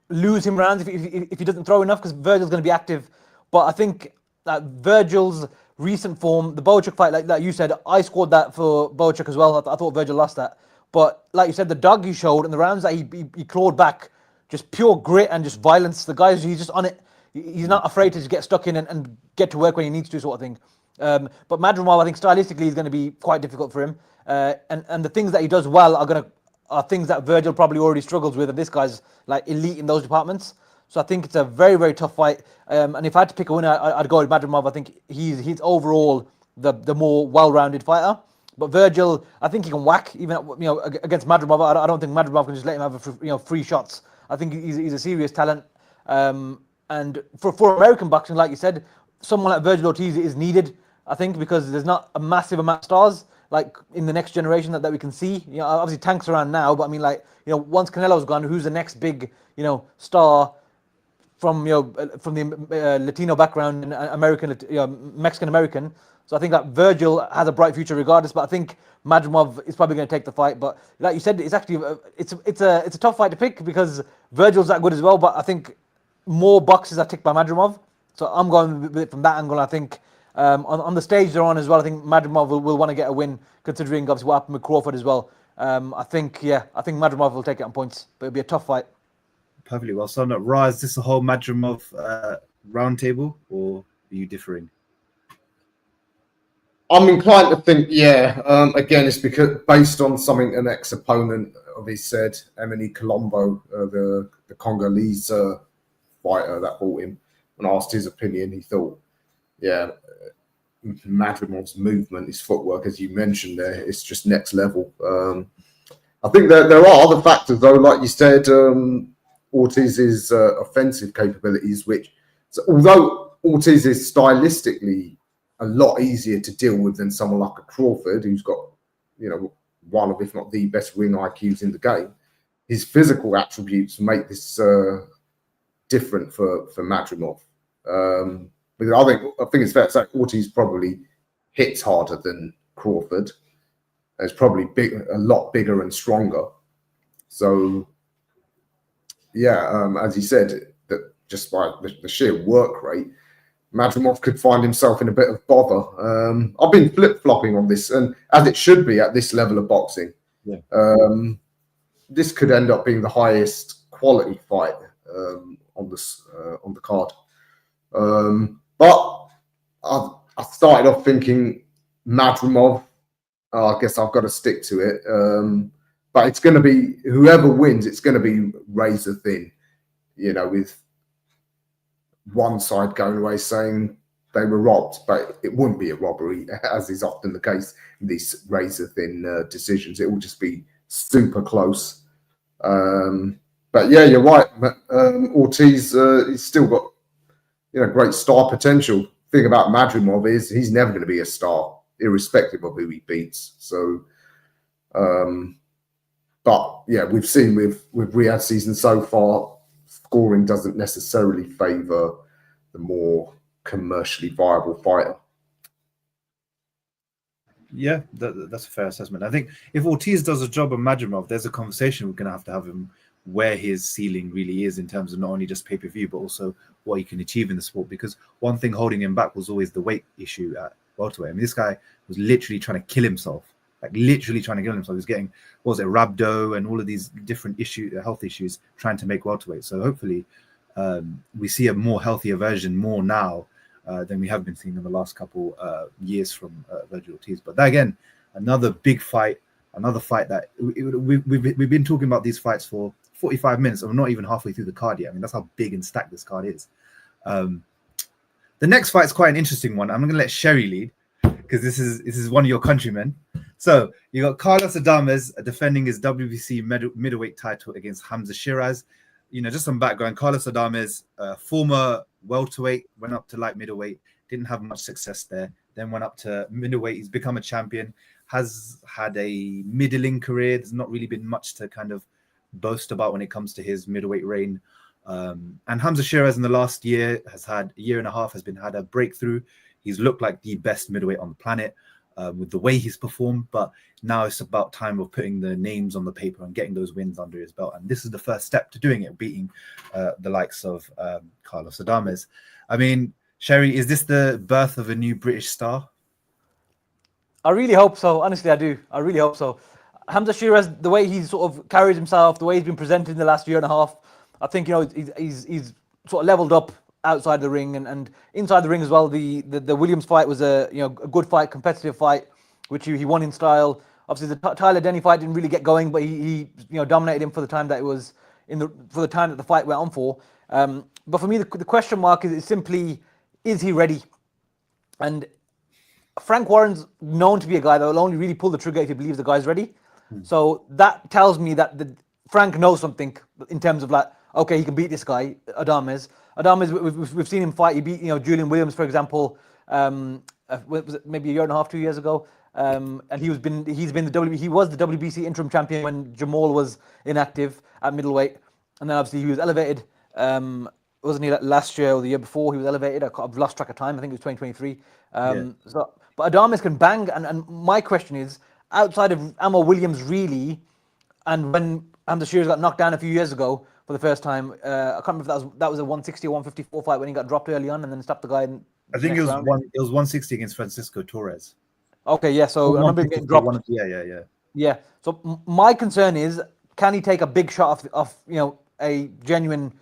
lose him rounds if he doesn't throw enough, because Virgil's going to be active. But I think that Virgil's recent form, the Bochuk fight, like you said, I scored that for Bochuk as well. I thought Virgil lost that. But like you said, the dog he showed and the rounds that he clawed back, just pure grit and just violence. The guys, he's just on it. He's not afraid to just get stuck in and get to work when he needs to, sort of thing. But Madrimov, I think stylistically is going to be quite difficult for him. And the things that he does well are things that Virgil probably already struggles with, and this guy's like elite in those departments. So I think it's a very, very tough fight. And if I had to pick a winner, I'd go with Madrimov. I think he's overall the more well-rounded fighter. But Virgil, I think he can whack even against Madrimov. I don't think Madrimov can just let him have free shots. I think he's a serious talent. And for American boxing, like you said, someone like Virgil Ortiz is needed. I think because there's not a massive amount of stars like in the next generation that we can see. Obviously Tank's around now, but I mean, like, once Canelo's gone, who's the next big star from the Latino background and American, Mexican American? So I think that Virgil has a bright future regardless. But I think Madrimov is probably going to take the fight. But like you said, it's actually it's a tough fight to pick because Virgil's that good as well. But I think more boxes are ticked by Madrimov. So I'm going with it from that angle. I think on the stage they're on as well, I think Madrimov will want to get a win, considering obviously what happened with Crawford as well. I think Madrimov will take it on points, but it'll be a tough fight. Perfectly well. So, Ra, is this a whole Madrimov roundtable, or are you differing? I'm inclined to think, again, it's because based on something an ex-opponent of his said, Emily Colombo, the Congolese fighter that fought him, and asked his opinion, he thought, Madrimov's movement, his footwork, as you mentioned there, it's just next level. I think that there are other factors, though, like you said, Ortiz's offensive capabilities, which, although Ortiz is stylistically a lot easier to deal with than someone like a Crawford, who's got, one of, if not the best ring IQs in the game, his physical attributes make this different for Madrimov. Because I think it's fair to say Ortiz probably hits harder than Crawford. It's probably a lot bigger and stronger. So, as he said, that just by the sheer work rate, Madrimov could find himself in a bit of bother. I've been flip-flopping on this, and as it should be at this level of boxing. Yeah. This could end up being the highest quality fight on the card. But I started off thinking Madrimov. I guess I've got to stick to it. But it's going to be, whoever wins, it's going to be razor thin, with one side going away saying they were robbed, but it wouldn't be a robbery, as is often the case in these razor thin decisions. It will just be super close. But yeah, you're right. Ortiz, he's still got, great star potential. Thing about Madrimov is he's never going to be a star, irrespective of who he beats. So, but yeah, we've seen with Riyadh season so far, scoring doesn't necessarily favour the more commercially viable fighter. Yeah, that's a fair assessment. I think if Ortiz does a job on Madrimov, there's a conversation we're going to have him where his ceiling really is in terms of not only just pay-per-view, but also what he can achieve in the sport. Because one thing holding him back was always the weight issue at welterweight. I mean, this guy was literally trying to kill himself. He was getting, rhabdo and all of these different health issues, trying to make welterweight. So hopefully we see a more healthier version more now than we have been seeing in the last couple years from Virgil Ortiz. But that, again, another big fight, another fight that we've been talking about these fights for 45 minutes, and we're not even halfway through the card yet. I mean, that's how big and stacked this card is. The next fight is quite an interesting one. I'm going to let Sherry lead, because this is one of your countrymen. So you got Carlos Adames defending his WBC middleweight title against Hamza Sheeraz. Just some background. Carlos Adames, former welterweight, went up to light middleweight, didn't have much success there. Then went up to middleweight. He's become a champion. Has had a middling career. There's not really been much to kind of boast about when it comes to his middleweight reign. And Hamza Sheeraz in the last year a year and a half, has had a breakthrough. He's looked like the best middleweight on the planet with the way he's performed. But now it's about time of putting the names on the paper and getting those wins under his belt. And this is the first step to doing it, beating the likes of Carlos Adames. I mean, Sherry, is this the birth of a new British star? I really hope so. Honestly, I do. I really hope so. Hamza Sheeraz, the way he sort of carries himself, the way he's been presented in the last year and a half, I think he's sort of leveled up outside the ring and inside the ring as well. The Williams fight was a good fight, competitive fight, which he won in style. Obviously, the Tyler Denny fight didn't really get going, but he dominated him for the time that it was for the time that the fight went on for. But for me, the question mark is simply, is he ready? And Frank Warren's known to be a guy that will only really pull the trigger if he believes the guy's ready. So that tells me that Frank knows something in terms of like, okay, he can beat this guy, Adames. We've seen him fight. He beat Julian Williams, for example, was it maybe a year and a half, 2 years ago. And he was the WBC interim champion when Jamal was inactive at middleweight, and then obviously he was elevated. Wasn't he last year or the year before? He was elevated. I've lost track of time. I think it was 2023. But Adames can bang, and my question is, outside of Ammo Williams, really, and when Hamza Sheeraz got knocked down a few years ago for the first time, I can't remember if that was a 160 or 154 fight when he got dropped early on and then stopped the guy. I think it was 160 against Francisco Torres. Okay, yeah. So I remember him getting dropped. Yeah. So my concern is, can he take a big shot off a genuine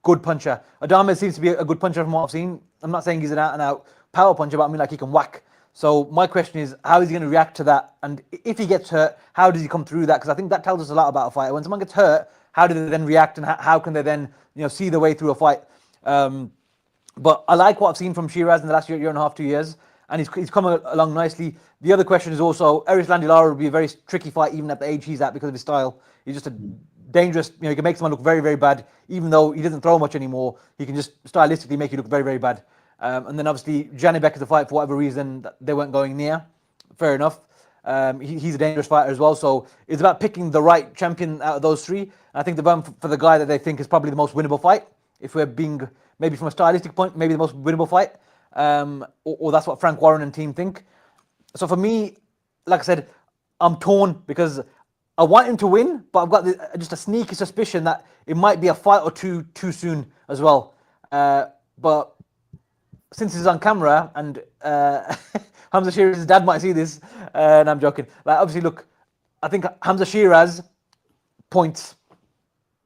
good puncher? Adames seems to be a good puncher from what I've seen. I'm not saying he's an out and out power puncher, but I mean like he can whack. So my question is, how is he going to react to that? And if he gets hurt, how does he come through that? Because I think that tells us a lot about a fighter. When someone gets hurt, how do they then react, and how can they then see the way through a fight? But I like what I've seen from Sheeraz in the last year and a half, 2 years, and he's coming along nicely. The other question is also, Eris Landilara will be a very tricky fight even at the age he's at because of his style. He's just a dangerous, he can make someone look very, very bad. Even though he doesn't throw much anymore, he can just stylistically make you look very, very bad. And then obviously Janibek is a fight for whatever reason that they weren't going near. Fair enough. He's a dangerous fighter as well. So it's about picking the right champion out of those three. And I think they're going for the guy that they think is probably the most winnable fight. If we're being, maybe from a stylistic point, maybe the most winnable fight. Or that's what Frank Warren and team think. So for me, like I said, I'm torn because I want him to win, but I've got just a sneaky suspicion that it might be a fight or two too soon as well. But since he's on camera and Hamza Sheeraz's dad might see this, and I'm joking. Like, obviously, look, I think Hamza Sheeraz points.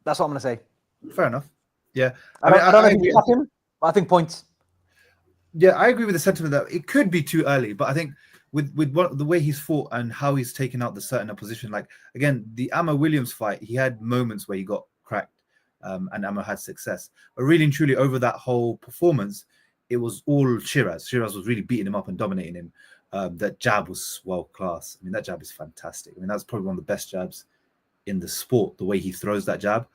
That's what I'm going to say. Fair enough. Yeah. I don't know if you him, but I think points. Yeah, I agree with the sentiment that it could be too early, but I think with the way he's fought and how he's taken out the certain opposition, like, again, the Ammo Williams fight, he had moments where he got cracked and Ammo had success. But really and truly, over that whole performance, it was all Sheeraz. Sheeraz was really beating him up and dominating him. That jab was world class. I mean, that jab is fantastic. I mean, that's probably one of the best jabs in the sport, the way he throws that jab.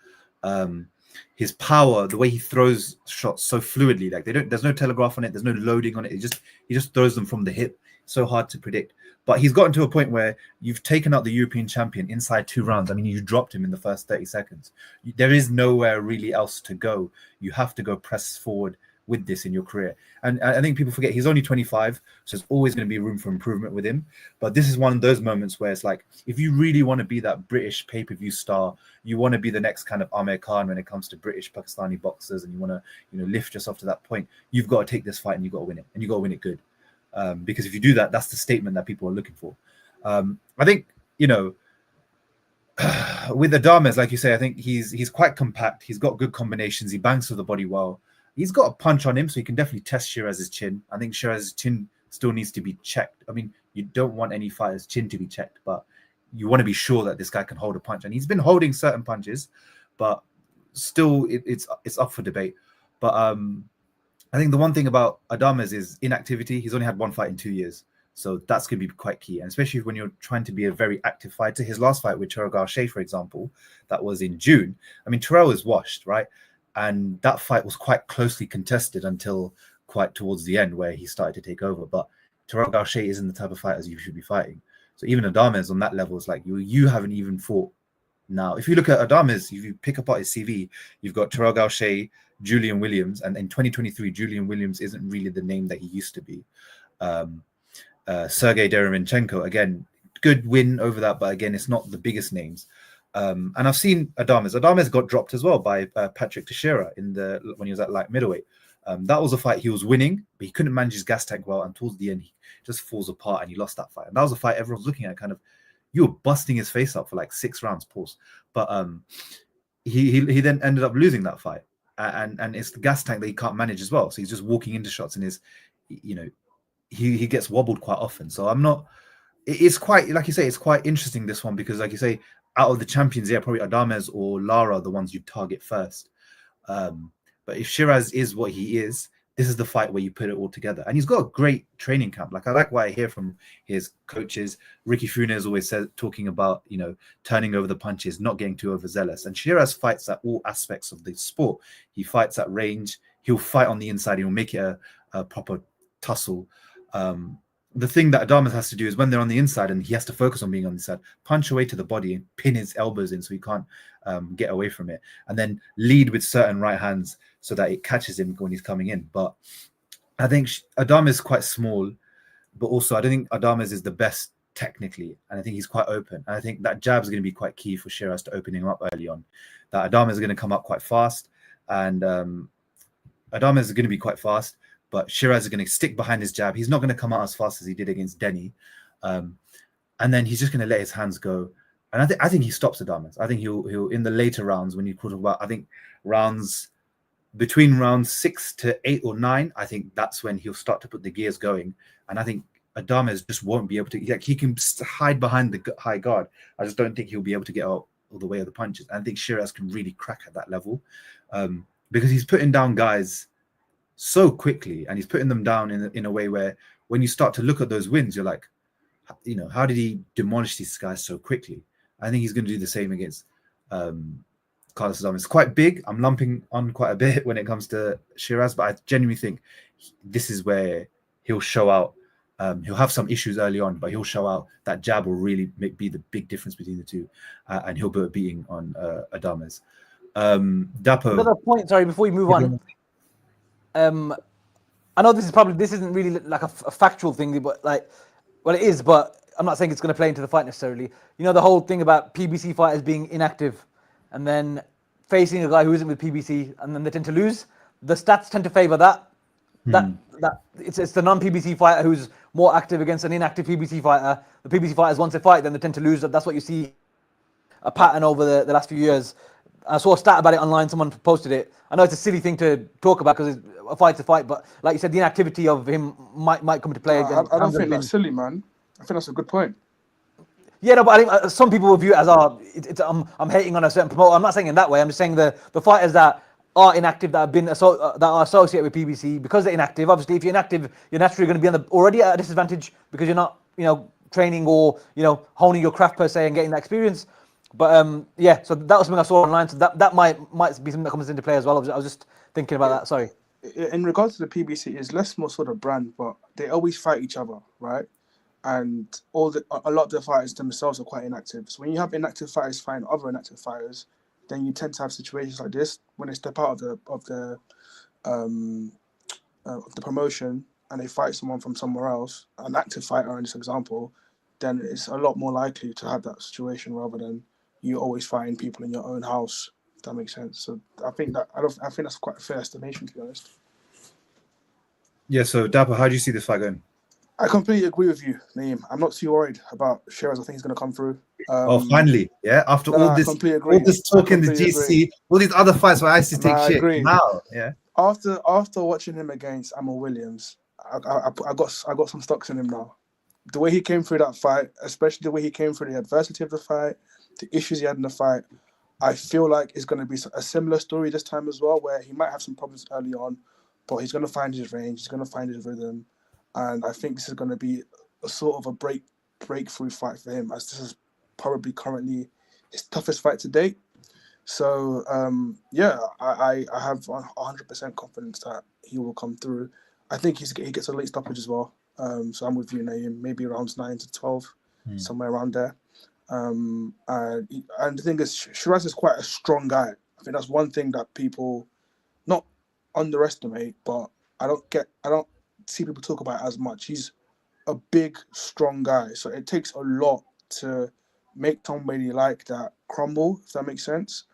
His power, the way he throws shots so fluidly, like there's no telegraph on it, there's no loading on it. He just throws them from the hip. So hard to predict. But he's gotten to a point where you've taken out the European champion inside 2 rounds. I mean, you dropped him in the first 30 seconds. There is nowhere really else to go. You have to go press forward with this in your career. And I think people forget he's only 25, so there's always going to be room for improvement with him. But this is one of those moments where it's like, if you really want to be that British pay-per-view star, you want to be the next kind of Amir Khan when it comes to British Pakistani boxers, and you want to lift yourself to that point, you've got to take this fight and you've got to win it, and you've got to win it good. Because if you do that, that's the statement that people are looking for. I think, with Adames, like you say, I think he's quite compact. He's got good combinations. He bangs with the body well. He's got a punch on him, so he can definitely test Sheeraz's chin. I think Sheeraz's chin still needs to be checked. I mean, you don't want any fighter's chin to be checked, but you want to be sure that this guy can hold a punch. And he's been holding certain punches, but still it's up for debate. But I think the one thing about Adames is inactivity. He's only had 1 fight in 2 years. So that's going to be quite key. And especially when you're trying to be a very active fighter. His last fight with Terrell Gausha, for example, that was in June. I mean, Terrell is washed, right? And that fight was quite closely contested until quite towards the end where he started to take over. But Terrell Gausha isn't the type of fighters you should be fighting. So even Adames on that level is like, you haven't even fought now. If you look at Adames, if you pick apart his CV, you've got Terrell Gausha, Julian Williams, and in 2023, Julian Williams isn't really the name that he used to be. Sergey Deremenchenko, again, good win over that, but again, it's not the biggest names. And I've seen Adames. Adames got dropped as well by Patrick Teixeira when he was at light middleweight. That was a fight he was winning, but he couldn't manage his gas tank well, and towards the end he just falls apart and he lost that fight. And that was a fight everyone's looking at, kind of, you were busting his face up for like 6 rounds, pause. But he then ended up losing that fight, and it's the gas tank that he can't manage as well. So he's just walking into shots, and he gets wobbled quite often. So I'm not. It's quite, like you say, it's quite interesting, this one, because like you say, out of the champions, probably Adames or Lara are the ones you target first. But if Sheeraz is what he is, this is the fight where you put it all together. And he's got a great training camp. Like, I like what I hear from his coaches. Ricky Funes always says, talking about, turning over the punches, not getting too overzealous. And Sheeraz fights at all aspects of the sport. He fights at range. He'll fight on the inside. He'll make it a proper tussle. The thing that Adames has to do is, when they're on the inside and he has to focus on being on the inside, punch away to the body and pin his elbows in so he can't get away from it, and then lead with certain right hands so that it catches him when he's coming in. But I think Adames is quite small, but also I don't think Adames is the best technically, and I think he's quite open. And I think that jab is going to be quite key for Sheeraz to open him up early on. That Adames is going to come up quite fast, and Adames is going to be quite fast. But Sheeraz is going to stick behind his jab. He's not going to come out as fast as he did against Denny. And then he's just going to let his hands go. And I think he stops Adames. I think he'll in the later rounds, when you talk about, I think between rounds 6 to 8 or 9, I think that's when he'll start to put the gears going. And I think Adames just won't be able to, like, he can hide behind the high guard. I just don't think he'll be able to get out all the way of the punches. And I think Sheeraz can really crack at that level, because he's putting down guys so quickly, and he's putting them down in a way where, when you start to look at those wins, you're like, how did he demolish these guys so quickly? I think he's going to do the same against Carlos Adames. It's quite big. I'm lumping on quite a bit when it comes to Sheeraz, but I genuinely think this is where he'll show out. He'll have some issues early on, but he'll show out. That jab will really be the big difference between the two, and he'll be beating on Adames. Dapo. Another point, sorry, before we move on. I know this isn't really like a factual thing, but it is, but I'm not saying it's going to play into the fight necessarily. The whole thing about PBC fighters being inactive and then facing a guy who isn't with PBC, and then they tend to lose. The stats tend to favor that. That it's the non-PBC fighter who's more active against an inactive PBC fighter. The PBC fighters, once they fight, then they tend to lose. That's what you see, a pattern over the last few years. I saw a stat about it online. Someone posted it. I know it's a silly thing to talk about because a fight's a fight, but like you said, the inactivity of him might come into play again. I don't think that's silly, man. I think that's a good point. Yeah, no, but I think some people will view it as I'm hating on a certain promoter. I'm not saying in that way. I'm just saying the fighters that are inactive, that are associated with PBC, because they're inactive. Obviously, if you're inactive, you're naturally going to be already at a disadvantage because you're not training or honing your craft per se and getting that experience. But so that was something I saw online. So that might be something that comes into play as well. I was just thinking about that. Sorry. In regards to the PBC, it's less more sort of brand, but they always fight each other, right? And a lot of the fighters themselves are quite inactive. So when you have inactive fighters fighting other inactive fighters, then you tend to have situations like this when they step out of the promotion and they fight someone from somewhere else, an active fighter in this example, then it's a lot more likely to have that situation rather than you always fighting people in your own house, if that makes sense. So I think that's quite a fair estimation, to be honest. Yeah, so Dapo, how do you see this fight going? I completely agree with you, Naeem. I'm not too worried about Sheeraz. I think he's going to come through. Finally, yeah. After all this talk in the GC, all these other fights where I used to take shit. Agree. Now, yeah. After watching him against Amel Williams, I got some stocks in him now. The way he came through that fight, especially the way he came through the adversity of the fight, the issues he had in the fight, I feel like it's going to be a similar story this time as well, where he might have some problems early on, but he's going to find his range, he's going to find his rhythm, and I think this is going to be a sort of a breakthrough fight for him, as this is probably currently his toughest fight to date. So, I have 100% confidence that he will come through. I think he gets a late stoppage as well. So I'm with you, Naeem, maybe rounds 9 to 12, somewhere around there. And the thing is, Sheeraz is quite a strong guy. I think that's one thing that people not underestimate, but I don't see people talk about it as much. He's a big, strong guy. So it takes a lot to make somebody like that crumble, if that makes sense.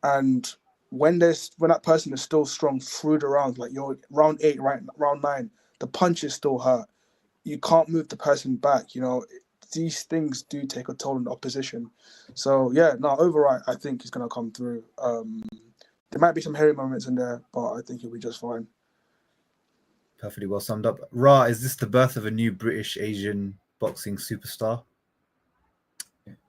And when that person is still strong through the rounds, like you're round 8, right, round 9, the punches still hurt. You can't move the person back. These things do take a toll on the opposition. So overall, I think he's gonna come through. There might be some hairy moments in there, but I think he'll be just fine. Perfectly well summed up. Ra, is this the birth of a new British Asian boxing superstar?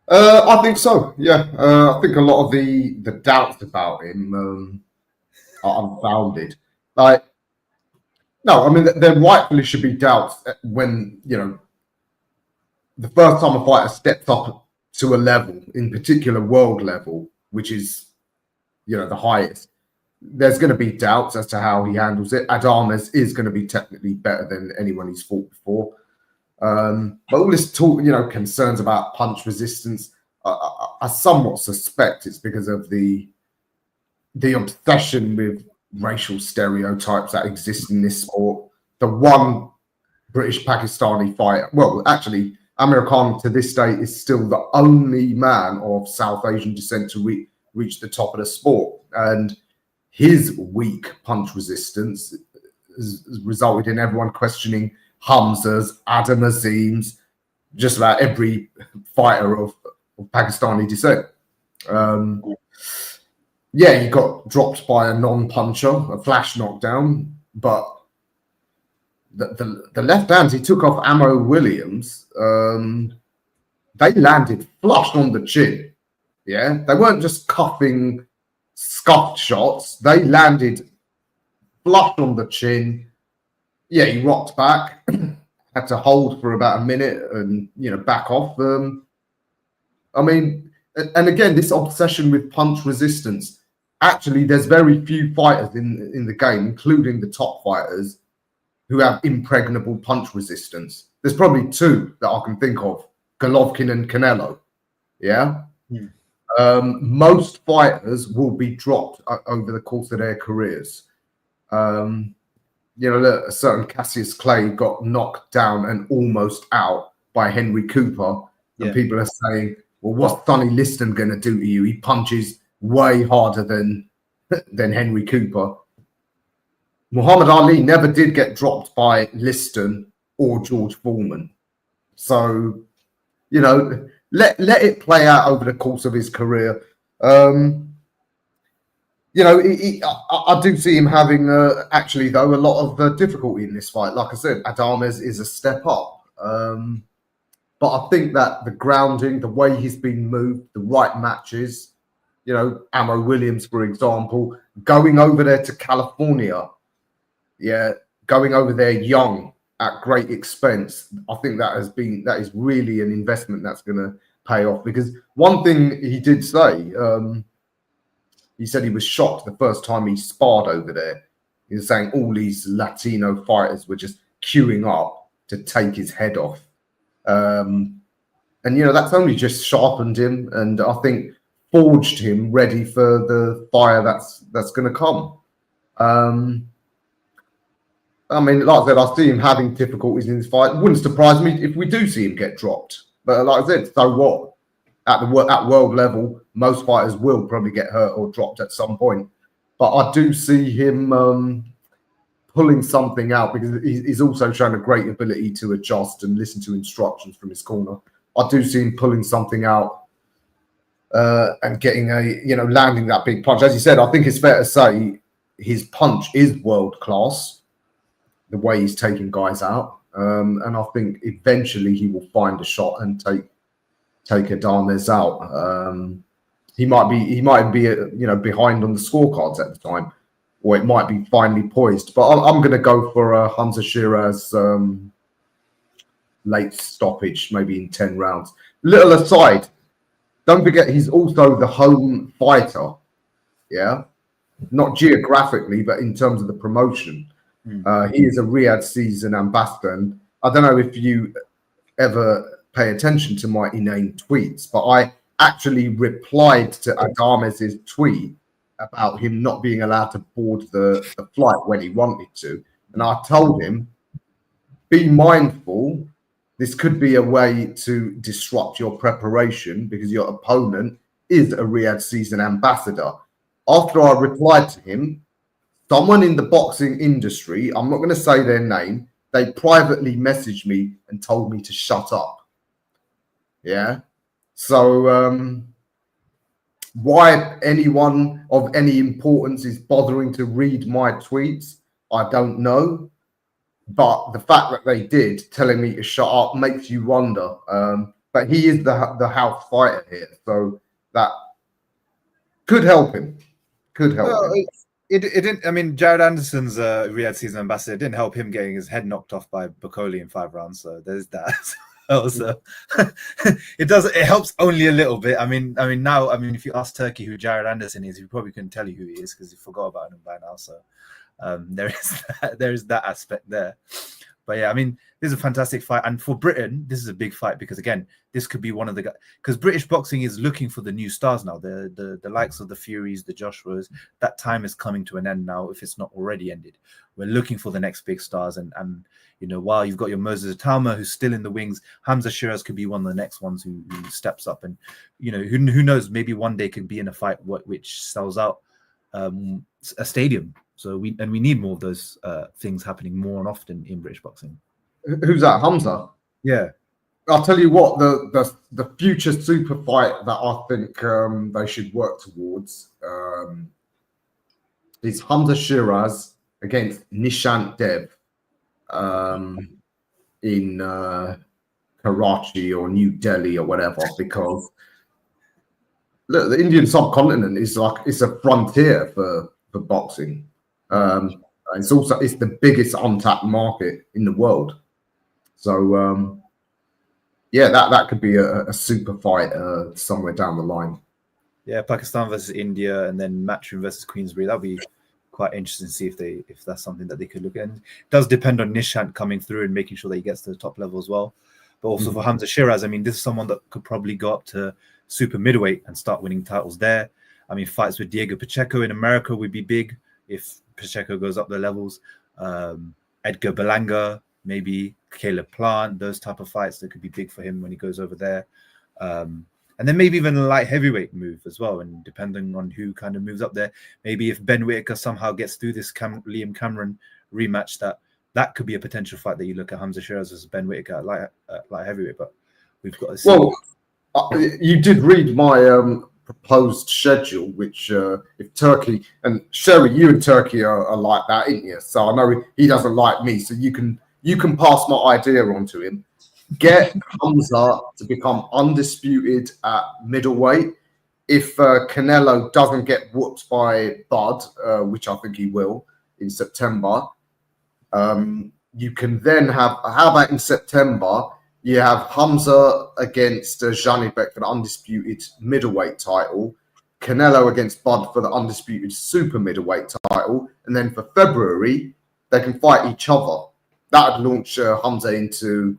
I think so. Yeah, I think a lot of the doubts about him are unfounded. Like, no, I mean there rightfully should be doubts when the first time a fighter steps up to a level, in particular world level, which is the highest. There's going to be doubts as to how he handles it. Adames is going to be technically better than anyone he's fought before. But all this talk, concerns about punch resistance, I somewhat suspect it's because of the obsession with racial stereotypes that exist in this sport. The one British Pakistani fighter, well, actually, Amir Khan to this day is still the only man of South Asian descent to reach the top of the sport. And his weak punch resistance has resulted in everyone questioning Hamza's, Adam Azim's, just about every fighter of Pakistani descent. He got dropped by a non-puncher, a flash knockdown, but the left hands he took off Ammo Williams, they landed flush on the chin. Yeah, they weren't just cuffing scuffed shots. They landed flush on the chin. Yeah, he rocked back, had to hold for about a minute and, back off. I mean, and again, this obsession with punch resistance. Actually, there's very few fighters in the game, including the top fighters, who have impregnable punch resistance. There's probably 2 that I can think of, Golovkin and Canelo. Yeah? Most fighters will be dropped over the course of their careers. A certain Cassius Clay got knocked down and almost out by Henry Cooper. And people are saying, well, what's Sonny Liston going to do to you? He punches way harder than Henry Cooper. Muhammad Ali never did get dropped by Liston or George Foreman. So, let it play out over the course of his career. I do see him having, actually, though, a lot of difficulty in this fight. Like I said, Adames is a step up. But I think that the grounding, the way he's been moved, the right matches, Ammo Williams, for example, going over there to California, going over there young at great expense. I think that is really an investment that's going to pay off. Because one thing he did say, he said he was shocked the first time he sparred over there. He was saying all these Latino fighters were just queuing up to take his head off. And that's only just sharpened him, and I think forged him ready for the fire that's going to come. I mean, like I said, I see him having difficulties in this fight. It wouldn't surprise me if we do see him get dropped. But like I said, so what? At world level, most fighters will probably get hurt or dropped at some point. But I do see him pulling something out, because he's also shown a great ability to adjust and listen to instructions from his corner. I do see him pulling something out and getting landing that big punch. As you said, I think it's fair to say his punch is world class, the way he's taking guys out. And I think eventually he will find a shot and take Adames out. He might be behind on the scorecards at the time, or it might be finally poised. But I'm going to go for Hamza Sheeraz late stoppage, maybe in 10 rounds. Little aside, don't forget he's also the home fighter. Yeah, not geographically, but in terms of the promotion. He is a Riyadh season ambassador. And I don't know if you ever pay attention to my inane tweets, but I actually replied to Adames' tweet about him not being allowed to board the flight when he wanted to. And I told him, be mindful, this could be a way to disrupt your preparation, because your opponent is a Riyadh season ambassador. after I replied to him, someone in the boxing industry, I'm not going to say their name, they privately messaged me and told me to shut up. Yeah. So why anyone of any importance is bothering to read my tweets, I don't know. But the fact that they did, telling me to shut up, makes you wonder. But he is the house fighter here, so that could help him. Could help him. It didn't. I mean, Jared Anderson's Riyadh season ambassador, it didn't help him getting his head knocked off by Bacoli in 5 rounds. So there's that. Also, it helps only a little bit. I mean, now, if you ask Turkey who Jared Anderson is, he probably couldn't tell you who he is because he forgot about him by now. So there is that aspect there. But yeah, I mean, this is a fantastic fight, and for Britain, this is a big fight because again, this could be one of the guys, because British boxing is looking for the new stars now. The likes of the Furies, the Joshuas. That time is coming to an end now, if it's not already ended. We're looking for the next big stars, and you know, while you've got your Moses Atama who's still in the wings, Hamza Sheeraz could be one of the next ones who steps up, and you know, who knows, maybe one day could be in a fight which sells out a stadium. So we need more of those things happening more and often in British boxing. Who's that? Hamza? Yeah. I'll tell you what, the future super fight that I think they should work towards is Hamza Sheeraz against Nishant Dev in Karachi or New Delhi or whatever, because look, the Indian subcontinent is it's a frontier for boxing. It's the biggest untapped market in the world. So yeah, that could be a super fight somewhere down the line. Yeah, Pakistan versus India, and then Matchroom versus Queensbury. That'll be quite interesting to see if that's something that they could look at. And it does depend on Nishant coming through and making sure that he gets to the top level as well. But also for Hamza Sheeraz, I mean, this is someone that could probably go up to super middleweight and start winning titles there. I mean, fights with Diego Pacheco in America would be big if Pacheco goes up the levels. Edgar Berlanga, maybe Caleb Plant, those type of fights that could be big for him when he goes over there. And then maybe even a light heavyweight move as well. And depending on who kind of moves up there, maybe if Ben Whittaker somehow gets through this Liam Cameron rematch, that could be a potential fight that you look at Hamza Sheeraz versus Ben Whittaker at light heavyweight. But we've got to see. Well, you did read my proposed schedule, which if Turkey and Sherry, you and Turkey are like that, ain't you? So I know he doesn't like me, so you can pass my idea on to him. Get Hamza to become undisputed at middleweight. If Canelo doesn't get whooped by Bud, which I think he will in September, you can then have, how about in September, you have Hamza against Janibek for the undisputed middleweight title, Canelo against Bud for the undisputed super middleweight title, and then for February, they can fight each other. That would launch Hamza into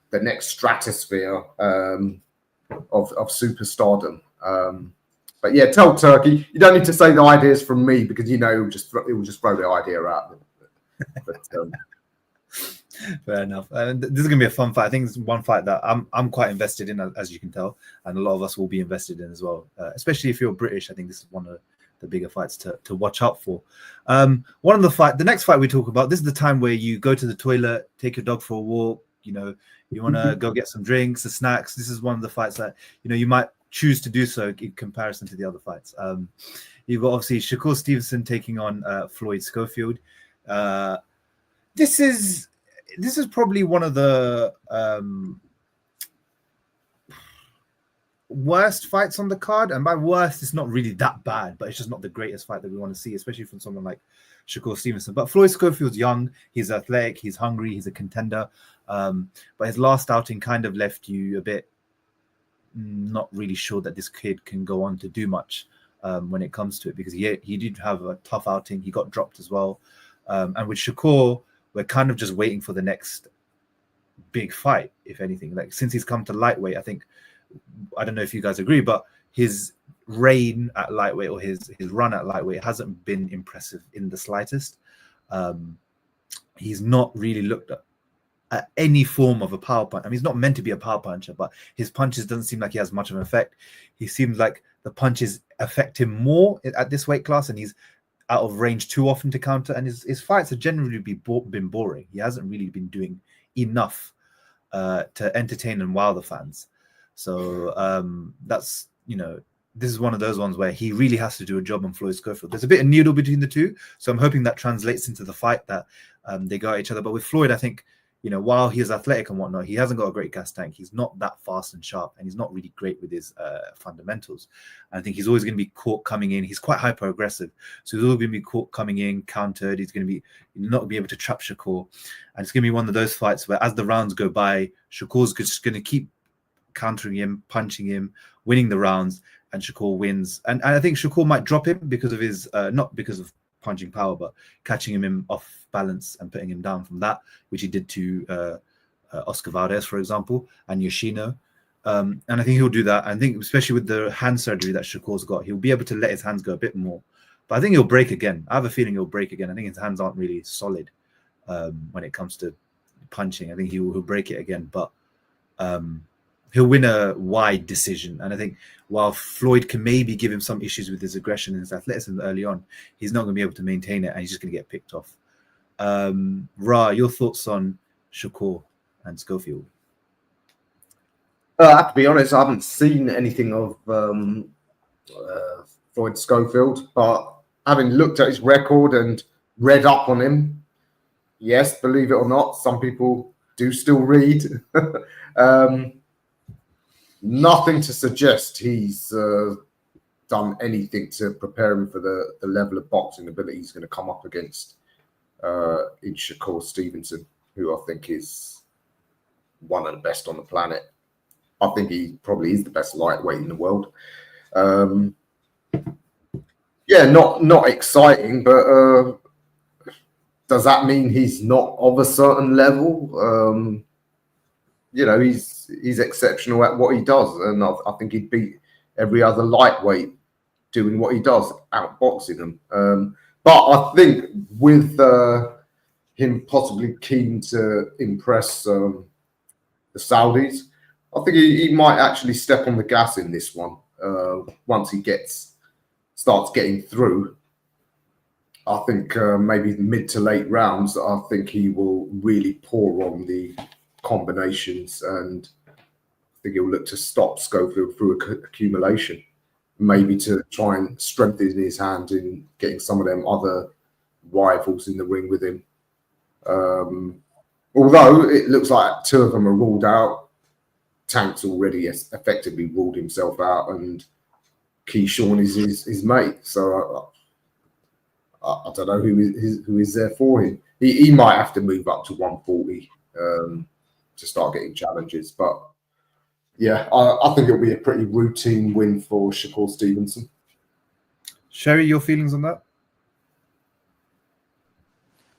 the next stratosphere of superstardom. But yeah, tell Turkey, you don't need to say the ideas from me because you know it will just throw the idea out. But, fair enough. And this is gonna be a fun fight. I think it's one fight that I'm quite invested in, as you can tell, and a lot of us will be invested in as well. Especially if you're British, I think this is one of the bigger fights to watch out for. The next fight we talk about, this is the time where you go to the toilet, take your dog for a walk, you know, you want to go get some drinks, some snacks. This is one of the fights that, you know, you might choose to do so in comparison to the other fights. You've got obviously Shakur Stevenson taking on Floyd Schofield. This is probably one of the worst fights on the card, and by worst, it's not really that bad, but it's just not the greatest fight that we want to see, especially from someone like Shakur Stevenson. But Floyd Schofield's young, he's athletic, he's hungry, he's a contender. But his last outing kind of left you a bit not really sure that this kid can go on to do much when it comes to it, because he did have a tough outing. He got dropped as well. And with Shakur, we're kind of just waiting for the next big fight, if anything. Like, since he's come to lightweight, I don't know if you guys agree, but his reign at lightweight or his run at lightweight hasn't been impressive in the slightest. He's not really looked at any form of a power punch. I mean, he's not meant to be a power puncher, but his punches doesn't seem like he has much of an effect. He seems like the punches affect him more at this weight class, and he's out of range too often to counter. And his fights have generally been boring. He hasn't really been doing enough to entertain and wow the fans. So that's, this is one of those ones where he really has to do a job on Floyd Schofield. There's a bit of needle between the two, so I'm hoping that translates into the fight that they go at each other. But with Floyd, I think, while he is athletic and whatnot, he hasn't got a great gas tank. He's not that fast and sharp, and he's not really great with his fundamentals. And I think he's always going to be caught coming in. He's quite hyper aggressive, so he's always going to be caught coming in, countered. He's going to be not be able to trap Shakur, and it's going to be one of those fights where, as the rounds go by, Shakur's just going to keep countering him, punching him, winning the rounds, and Shakur wins. And I think Shakur might drop him because of his not because of punching power, but catching him off balance and putting him down from that, which he did to Oscar Valdez, for example, and Yoshino. And I think he'll do that. I think, especially with the hand surgery that Shakur's got, he'll be able to let his hands go a bit more. But I think he'll break again. I have a feeling he'll break again. I think his hands aren't really solid when it comes to punching. I think he'll break it again. But he'll win a wide decision. And I think while Floyd can maybe give him some issues with his aggression and his athleticism early on, he's not going to be able to maintain it, and he's just going to get picked off. Ra, your thoughts on Shakur and Schofield? I have to be honest, I haven't seen anything of Floyd Schofield, but having looked at his record and read up on him, yes, believe it or not, some people do still read. Nothing to suggest he's done anything to prepare him for the level of boxing ability he's going to come up against in Shakur Stevenson, who I think is one of the best on the planet. I think he probably is the best lightweight in the world. Not exciting, but does that mean he's not of a certain level? He's exceptional at what he does, and I think he'd beat every other lightweight doing what he does, outboxing them. But I think with him possibly keen to impress the Saudis, I think he might actually step on the gas in this one once he starts getting through. I think maybe mid to late rounds, I think he will really pour on the combinations, and I think he'll look to stop Schofield through accumulation, maybe to try and strengthen his hand in getting some of them other rivals in the ring with him. Although it looks like two of them are ruled out, Tank's already effectively ruled himself out, and Keyshawn is his mate. So I don't know who is there for him. He might have to move up to 140 to start getting challenges. But yeah, I think it'll be a pretty routine win for Shakur Stevenson. Sherry, your feelings on that?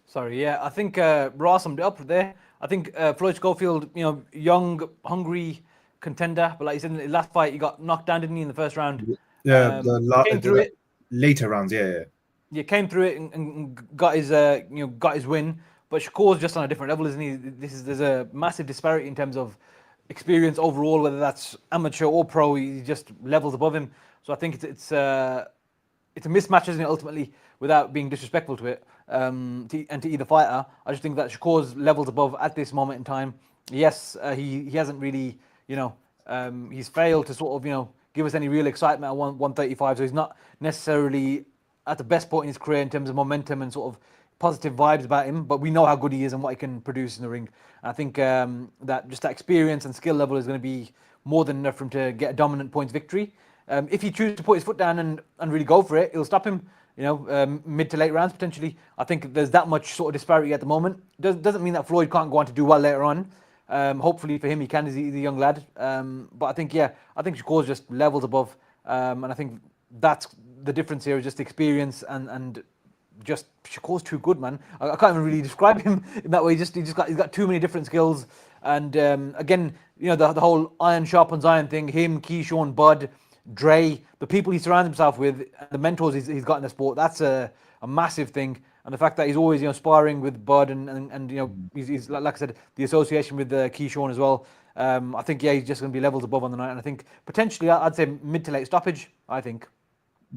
Sorry, yeah, I think Ra summed it up there. I think Floyd Schofield, young, hungry contender, but like you said, in the last fight, he got knocked down, didn't he, in the first round? Yeah, came through it. Later rounds, yeah. Yeah, came through it and got his win. But Shakur's just on a different level, isn't he? There's a massive disparity in terms of experience overall, whether that's amateur or pro. He just levels above him. So I think it's a mismatch, isn't it? Ultimately, without being disrespectful to it, to either fighter, I just think that Shakur's levels above at this moment in time. Yes, he hasn't really, he's failed to sort of, give us any real excitement at 135. So he's not necessarily at the best point in his career in terms of momentum and sort of positive vibes about him, but we know how good he is and what he can produce in the ring. And I think that just that experience and skill level is going to be more than enough for him to get a dominant points victory. If he chooses to put his foot down and really go for it, it'll stop him, mid to late rounds potentially. I think there's that much sort of disparity at the moment. Doesn't mean that Floyd can't go on to do well later on. Hopefully for him, he can. He's a young lad. But I think Shakur's just levels above. And I think that's the difference here, is just experience and just Shakur's too good, man. I can't even really describe him in that way. He's got too many different skills. And again, the whole iron sharpens iron thing. Him, Keyshawn, Bud, Dre, the people he surrounds himself with, the mentors he's got in the sport. That's a massive thing. And the fact that he's always sparring with Bud and he's like I said, the association with Keyshawn as well. I think he's just going to be levels above on the night. And I think potentially I'd say mid to late stoppage. I think.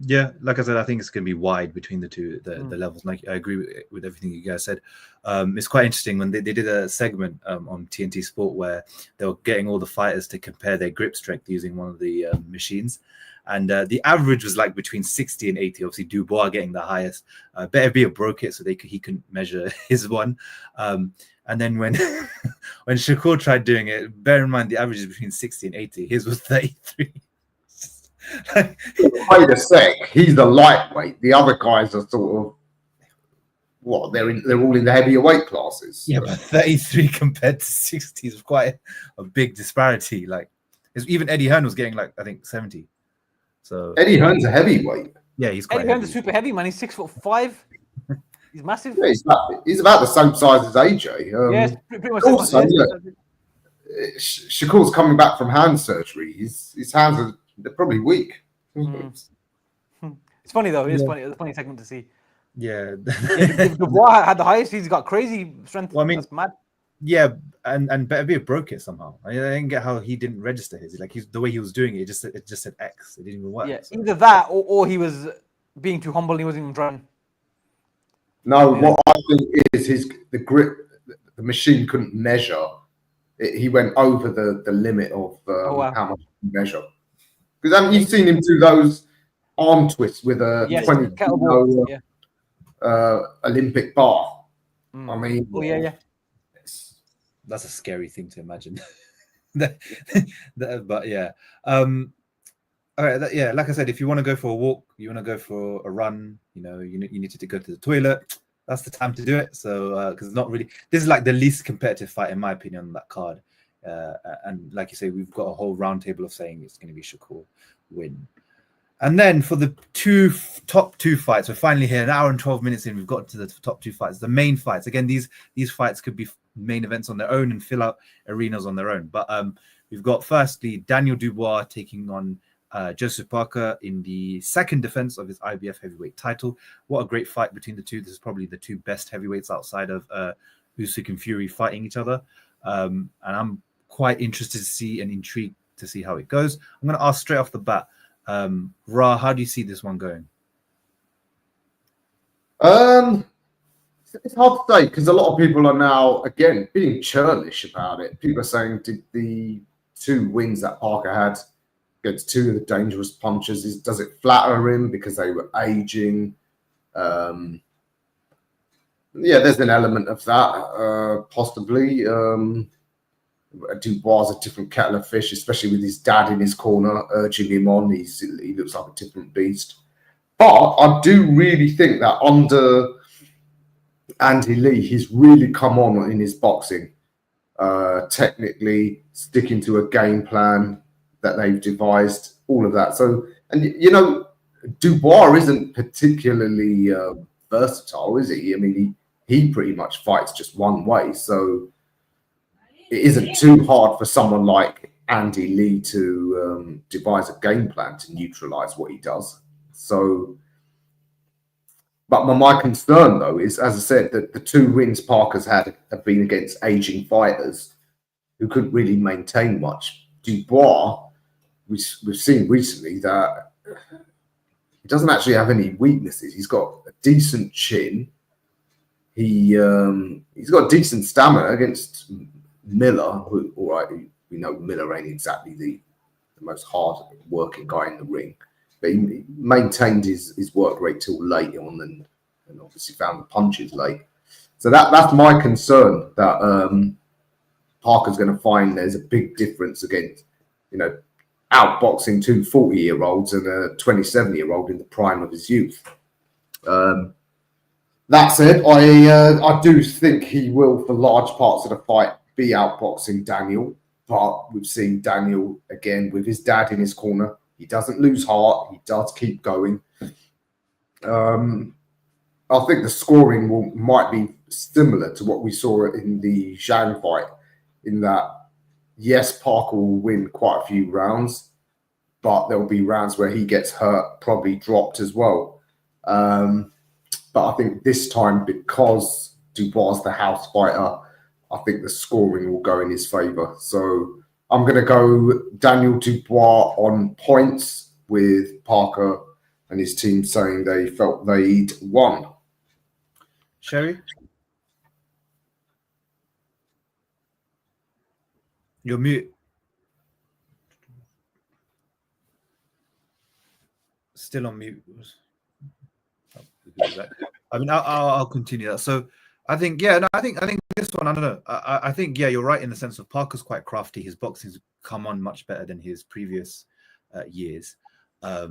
Yeah, like I said, I think it's going to be wide between the two, the levels. Like I agree with everything you guys said. It's quite interesting when they did a segment on TNT Sport where they were getting all the fighters to compare their grip strength using one of the machines, and the average was like between 60 and 80. Obviously, Dubois getting the highest. Beterbiev broke it, so he couldn't measure his one. And then when when Shakur tried doing it, bear in mind the average is between 60 and 80. His was 33. Wait a sec, he's the lightweight. The other guys are sort of what? They're all in the heavier weight classes. Yeah, but 33 compared to 60 is quite a big disparity. Like, even Eddie Hearn was getting like I think 70. So Eddie Hearn's a heavyweight. Yeah, he's quite. Eddie Hearn's super heavy, man. He's 6'5". He's massive. Yeah, he's about the same size as AJ. Yes, pretty much. Also, Shakur's coming back from hand surgery. His hands they're probably weak. It's funny though. It's funny. It's a funny segment to see. Yeah. Dubois had the highest. He's got crazy strength. Well, I mean, that's mad. Yeah, and Beterbiev broke it somehow. I didn't get how he didn't register his. Like the way he was doing it, it just said X. It didn't even work. Yeah, so. either that or he was being too humble. He wasn't even trying. No, what I think is the grip. The machine couldn't measure. He went over the limit of how much he can measure. Because haven't you seen him do those arm twists with a 20 kilo Olympic bar? I mean, that's a scary thing to imagine. But yeah, all right. Yeah, like I said, if you want to go for a walk, you want to go for a run, you need to go to the toilet. That's the time to do it. So because it's not really, this is like the least competitive fight in my opinion on that card. And like you say, we've got a whole roundtable of saying it's going to be Shakur win. And then for the top two fights, we're finally here, an hour and 12 minutes in. We've got to the top two fights, the main fights. Again, these fights could be main events on their own and fill out arenas on their own. But we've got firstly Daniel Dubois taking on Joseph Parker in the second defense of his IBF heavyweight title. What a great fight between the two. This is probably the two best heavyweights outside of Usyk and Fury fighting each other. And I'm quite interested to see and intrigued to see how it goes. I'm going to ask straight off the bat, Ra, how do you see this one going? It's hard to say because a lot of people are now, again, being churlish about it. People are saying, did the two wins that Parker had against two of the dangerous punchers, does it flatter him because they were aging? Yeah, there's an element of that, possibly. Dubois is a different kettle of fish, especially with his dad in his corner, urging him on. He looks like a different beast. But I do really think that under Andy Lee, he's really come on in his boxing, technically sticking to a game plan that they've devised, all of that. So, and Dubois isn't particularly versatile, is he? I mean, he pretty much fights just one way. So it isn't too hard for someone like Andy Lee to devise a game plan to neutralize what he does. So, but my concern, though, is, as I said, that the two wins Parker's had have been against aging fighters who couldn't really maintain much. Dubois, we've seen recently that he doesn't actually have any weaknesses. He's got a decent chin. He's got decent stamina against Miller, who, all right, we know Miller ain't exactly the most hard-working guy in the ring, but he maintained his work rate till late on and obviously found the punches late. So that's my concern, that Parker's going to find there's a big difference against, outboxing two 40-year-olds and a 27-year-old in the prime of his youth. That said, I do think he will, for large parts of the fight, be outboxing Daniel, but we've seen Daniel again with his dad in his corner. He doesn't lose heart. He does keep going. I think the scoring might be similar to what we saw in the Zhang fight, in that, yes, Parker will win quite a few rounds, but there will be rounds where he gets hurt, probably dropped as well. But I think this time, because Dubois is the house fighter, I think the scoring will go in his favour. So I'm going to go Daniel Dubois on points with Parker and his team saying they felt they'd won. Sherry? You're mute. Still on mute. I mean, I'll continue that. So I think, yeah, no, I think this one, I don't know. I think, yeah, you're right in the sense of Parker's quite crafty. His boxing's come on much better than his previous years. I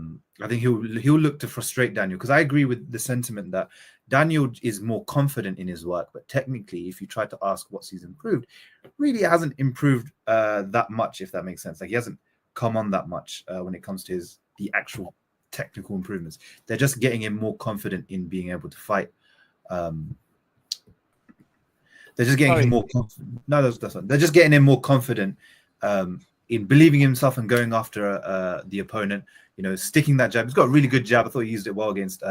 think he'll look to frustrate Daniel, because I agree with the sentiment that Daniel is more confident in his work, but technically, if you try to ask what's he's improved, really hasn't improved that much, if that makes sense. Like, he hasn't come on that much when it comes to the actual technical improvements. They're just getting him more confident in being able to fight. They're just getting him more confident. No, that's not. They're just getting him more confident in believing himself and going after the opponent. You know, sticking that jab. He's got a really good jab. I thought he used it well against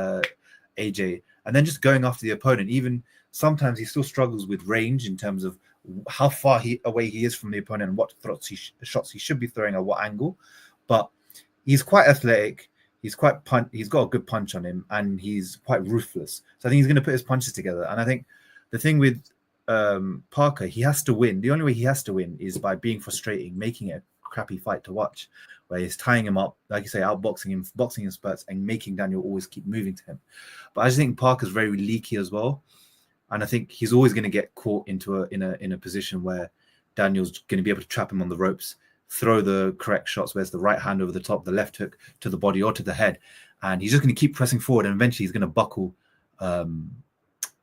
AJ. And then just going after the opponent. Even sometimes he still struggles with range in terms of how far away he is from the opponent and what shots he should be throwing at what angle. But he's quite athletic. He's got a good punch on him, and he's quite ruthless. So I think he's going to put his punches together. And I think the thing with Parker, he has to win. The only way he has to win is by being frustrating, making it a crappy fight to watch, where he's tying him up, like you say, outboxing him, boxing in spurts, and making Daniel always keep moving to him. But I just think Parker's very leaky as well, and I think he's always going to get caught into in a position where Daniel's going to be able to trap him on the ropes, throw the correct shots, where's the right hand over the top, the left hook to the body or to the head, and he's just going to keep pressing forward, and eventually he's going to buckle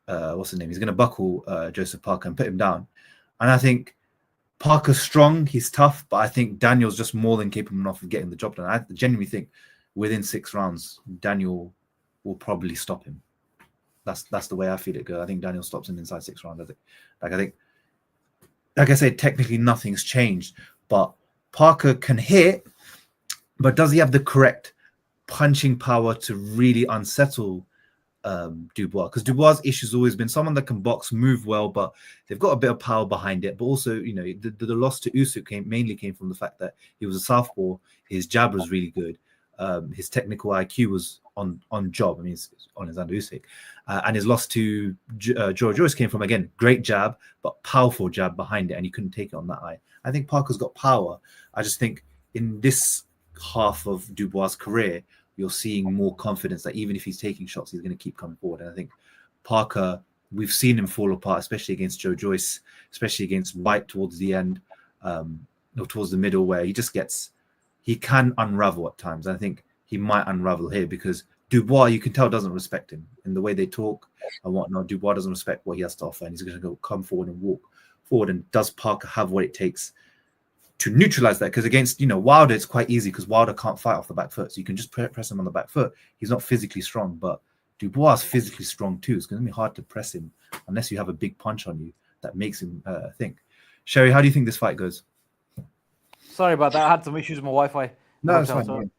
what's his name? He's going to buckle Joseph Parker and put him down. And I think Parker's strong, he's tough, but I think Daniel's just more than capable enough of getting the job done. I genuinely think within 6 rounds, Daniel will probably stop him. That's the way I feel it go. I think Daniel stops him inside 6 rounds. I think, like I said, technically nothing's changed, but Parker can hit, but does he have the correct punching power to really unsettle Dubois? Because Dubois' issue has always been someone that can box, move well, but they've got a bit of power behind it. But also, you know, the loss to Usyk mainly came from the fact that he was a southpaw. His jab was really good. His technical IQ was on job. I mean, it's on his under Usyk. And his loss to George Joyce came from, again, great jab, but powerful jab behind it, and he couldn't take it on that eye. I think Parker's got power. I just think in this half of Dubois' career, you're seeing more confidence that even if he's taking shots, he's going to keep coming forward. And I think Parker, we've seen him fall apart, especially against Joe Joyce, especially against White towards the end, or towards the middle, where he can unravel at times. I think he might unravel here because Dubois, you can tell, doesn't respect him in the way they talk and whatnot. Dubois doesn't respect what he has to offer, and he's going to come forward and walk forward. And does Parker have what it takes to neutralize that? Because against, you know, Wilder, it's quite easy because Wilder can't fight off the back foot. So you can just press him on the back foot. He's not physically strong, but Dubois is physically strong too. It's going to be hard to press him unless you have a big punch on you that makes him think. Sherry, how do you think this fight goes? Sorry about that. I had some issues with my Wi-Fi. No, it's fine.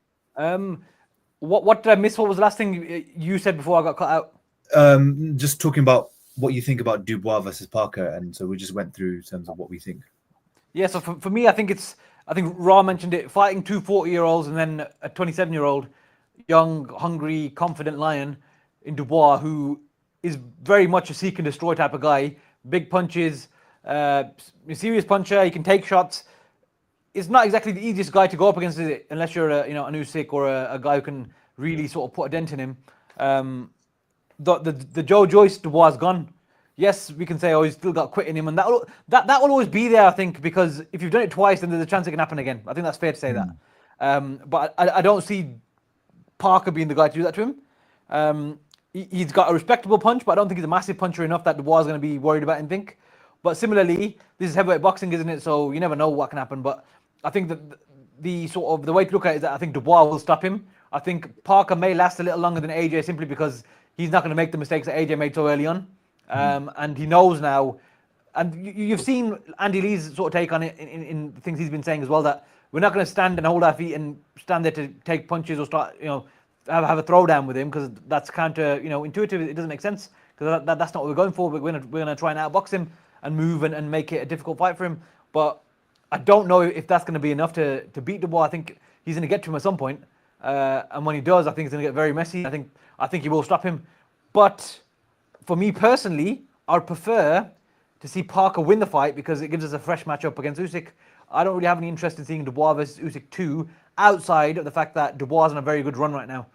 What did I miss? What was the last thing you said before I got cut out? Just talking about what you think about Dubois versus Parker, and so we just went through in terms of what we think. Yeah, so for me, I think Ra mentioned it, fighting 2 40-year-olds and then a 27-year-old, young, hungry, confident lion in Dubois, who is very much a seek and destroy type of guy. Big punches, serious puncher, he can take shots. It's not exactly the easiest guy to go up against, is it? Unless you're an Usyk or a guy who can really sort of put a dent in him. The Joe Joyce Dubois gone. Yes, we can say, oh, he's still got quit in him, and that will always be there, I think, because if you've done it twice, then there's a chance it can happen again. I think that's fair to say that. But I don't see Parker being the guy to do that to him. He's got a respectable punch, but I don't think he's a massive puncher enough that Dubois is going to be worried about and think. But similarly, this is heavyweight boxing, isn't it? So you never know what can happen. But I think that the way to look at it is that I think Dubois will stop him. I think Parker may last a little longer than AJ simply because he's not going to make the mistakes that AJ made so early on. And he knows now, and you've seen Andy Lee's sort of take on it in things he's been saying as well, that we're not going to stand and hold our feet and stand there to take punches or start, have a throwdown with him, because that's counter, intuitive. It doesn't make sense, because that's not what we're going for. We're going to try and outbox him and move and make it a difficult fight for him. But I don't know if that's going to be enough to beat Dubois. I think he's going to get to him at some point. And when he does, I think it's going to get very messy. I think he will stop him. But for me personally, I'd prefer to see Parker win the fight because it gives us a fresh matchup against Usyk. I don't really have any interest in seeing Dubois versus Usyk 2 outside of the fact that Dubois is on a very good run right now.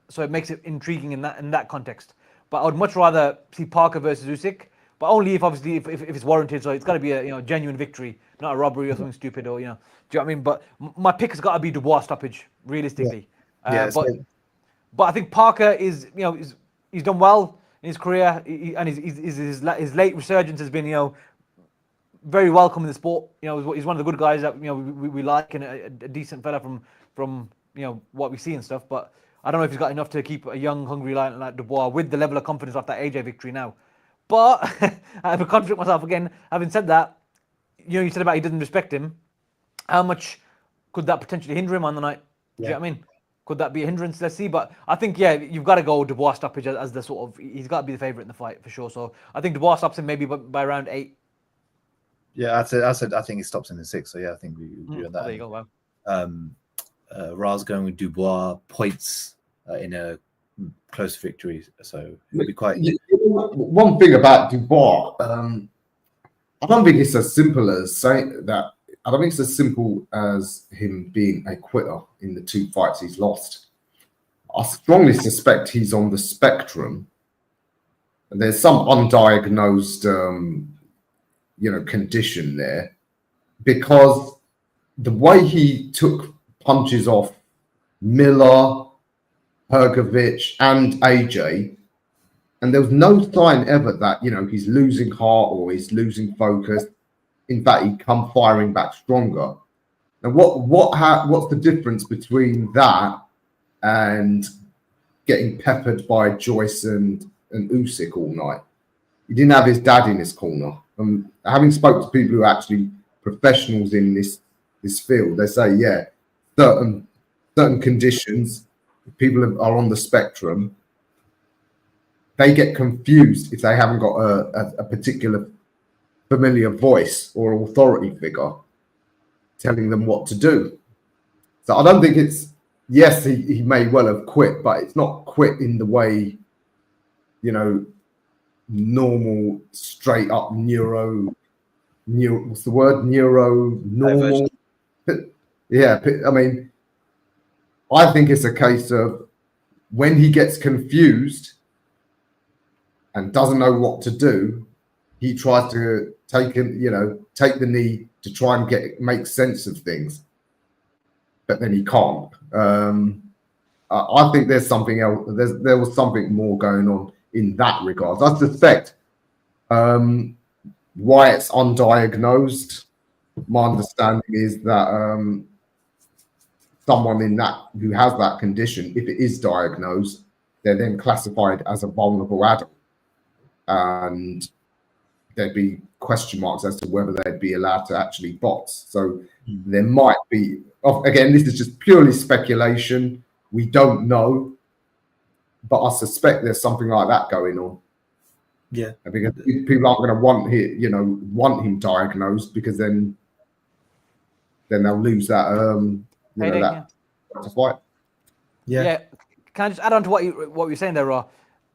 So it makes it intriguing in that context. But I would much rather see Parker versus Usyk, but only if obviously if it's warranted. So it's got to be a genuine victory, not a robbery or something stupid or do you know what I mean? But my pick has got to be Dubois stoppage realistically. But I think Parker is he's done well in his career, and his late resurgence has been very welcome in the sport. He's one of the good guys that we like, and a decent fella from what we see and stuff. But I don't know if he's got enough to keep a young, hungry lion like Dubois with the level of confidence of that AJ victory now. But I have to contradict myself again. Having said that, you said about he doesn't respect him. How much could that potentially hinder him on the night? Do you know what I mean? Could that be a hindrance? Let's see. But I think, you've got to go Dubois stoppage as the sort of, he's got to be the favourite in the fight for sure. So I think Dubois stops him maybe by round 8. Yeah, I think he stops in the 6th. So I think we agree on that. There you go. Wow. Ra's going with Dubois points in a close victory. So it'll be quite. One thing about Dubois, I don't think it's as simple as saying that. I don't think it's as simple as him being a quitter in the 2 fights he's lost. I strongly suspect he's on the spectrum. And there's some undiagnosed, condition there, because the way he took punches off Miller, Hergovich, and AJ, and there was no sign ever that he's losing heart or he's losing focus. In fact, he come firing back stronger. And what's the difference between that and getting peppered by Joyce and Usyk all night? He didn't have his dad in his corner. Having spoke to people who are actually professionals in this field, they say, certain conditions, people are on the spectrum, they get confused if they haven't got a particular familiar voice or authority figure telling them what to do. So I don't think it's, yes, he may well have quit, but it's not quit in the way, normal, straight up normal. Yeah, I mean, I think it's a case of when he gets confused and doesn't know what to do, he tries to take the knee to try and make sense of things, but then he can't. I think there's something else. There was something more going on in that regard. I suspect why it's undiagnosed. My understanding is that someone who has that condition, if it is diagnosed, they're then classified as a vulnerable adult, and there'd be question marks as to whether they'd be allowed to actually box. So there might be, again, this is just purely speculation. We don't know, but I suspect there's something like that going on. Yeah, because people aren't going to want him diagnosed, because then they'll lose that that fight. Yeah. Can I just add on to what you're saying there, Ra?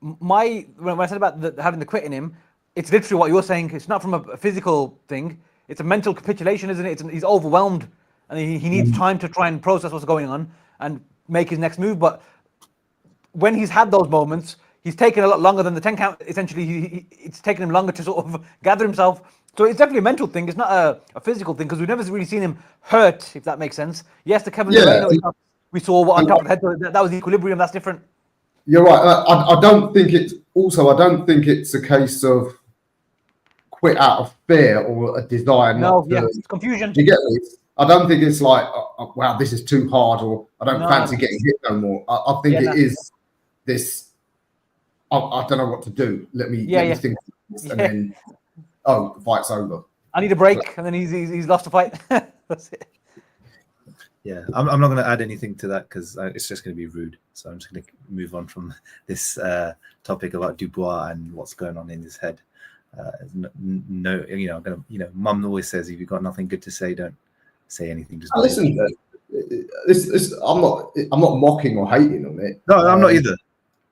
When I said about having the quit in him, it's literally what you're saying. It's not from a physical thing. It's a mental capitulation, isn't it? He's overwhelmed, and he needs time to try and process what's going on and make his next move. But when he's had those moments, he's taken a lot longer than the 10 count. Essentially, it's taken him longer to sort of gather himself. So it's definitely a mental thing. It's not a physical thing, because we've never really seen him hurt, if that makes sense. Yes, the Kevin Durant, we saw on top of the head. That was equilibrium. That's different. You're right. I don't think it's a case of quit out of fear or a desire not to. It's confusion. Do you get this? I don't think it's like, wow, this is too hard, or I don't fancy getting hit no more. I think it is this. I don't know what to do. Let me think, and then the fight's over. I need a break, and then he's lost the fight. That's it. Yeah, I'm not going to add anything to that, because it's just going to be rude. So I'm just going to move on from this topic about Dubois and what's going on in his head. Mum always says, if you've got nothing good to say, don't say anything. Just listen. I'm not mocking or hating on it. No, I'm not either.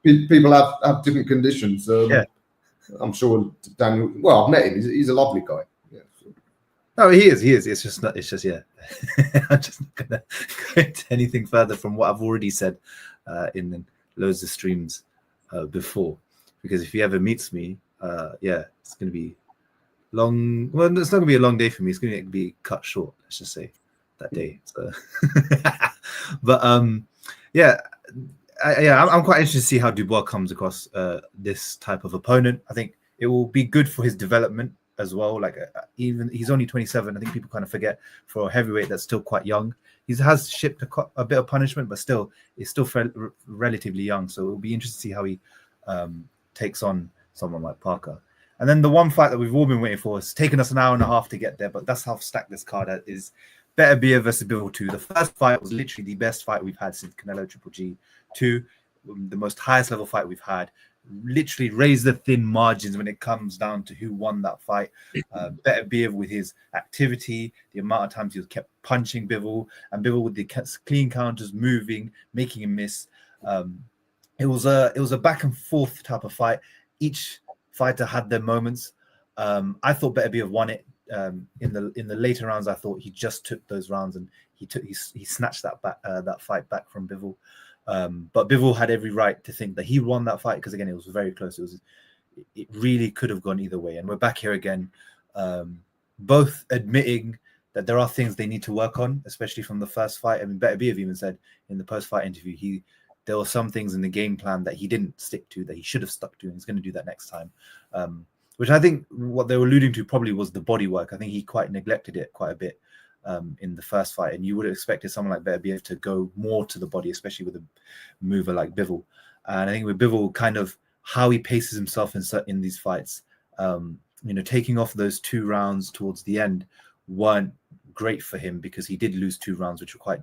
People have different conditions. Yeah. I'm sure Daniel. Well, I've met him. He's a lovely guy. Yeah. No, he is. It's just not. It's just yeah. I'm just not gonna go into anything further from what I've already said in loads of streams before. Because if he ever meets me, yeah, it's gonna be long. Well, it's not gonna be a long day for me. It's gonna be cut short. Let's just say that day. So, but yeah. I'm quite interested to see how Dubois comes across this type of opponent. I think it will be good for his development as well. Like even he's only 27. I think people kind of forget for a heavyweight that's still quite young. He has shipped a bit of punishment, but still, it's still relatively young. So it will be interesting to see how he takes on someone like Parker. And then the one fight that we've all been waiting for has taken us an hour and a half to get there, but that's how stacked this card is. Beterbiev versus Bivol 2. The first fight was literally the best fight we've had since Canelo Triple G2, the most highest level fight we've had. Literally razor thin margins when it comes down to who won that fight. Beterbiev with his activity, the amount of times he kept punching Bivol, and Bivol with the clean counters, moving, making him miss. It was a back and forth type of fight. Each fighter had their moments. I thought Beterbiev won it. In the later rounds, I thought he just took those rounds and he snatched that fight back from Bivol. But Bivol had every right to think that he won that fight because again, it was very close. It really could have gone either way. And we're back here again, both admitting that there are things they need to work on, especially from the first fight. I mean, Beterbiev even said in the post-fight interview there were some things in the game plan that he didn't stick to that he should have stuck to, and he's going to do that next time. Which I think what they were alluding to probably was the body work. I think he quite neglected it quite a bit in the first fight, and you would have expected someone like Beterbiev to go more to the body, especially with a mover like Bivol. And I think with Bivol, kind of how he paces himself in these fights, taking off those 2 rounds towards the end weren't great for him because he did lose 2 rounds, which were quite,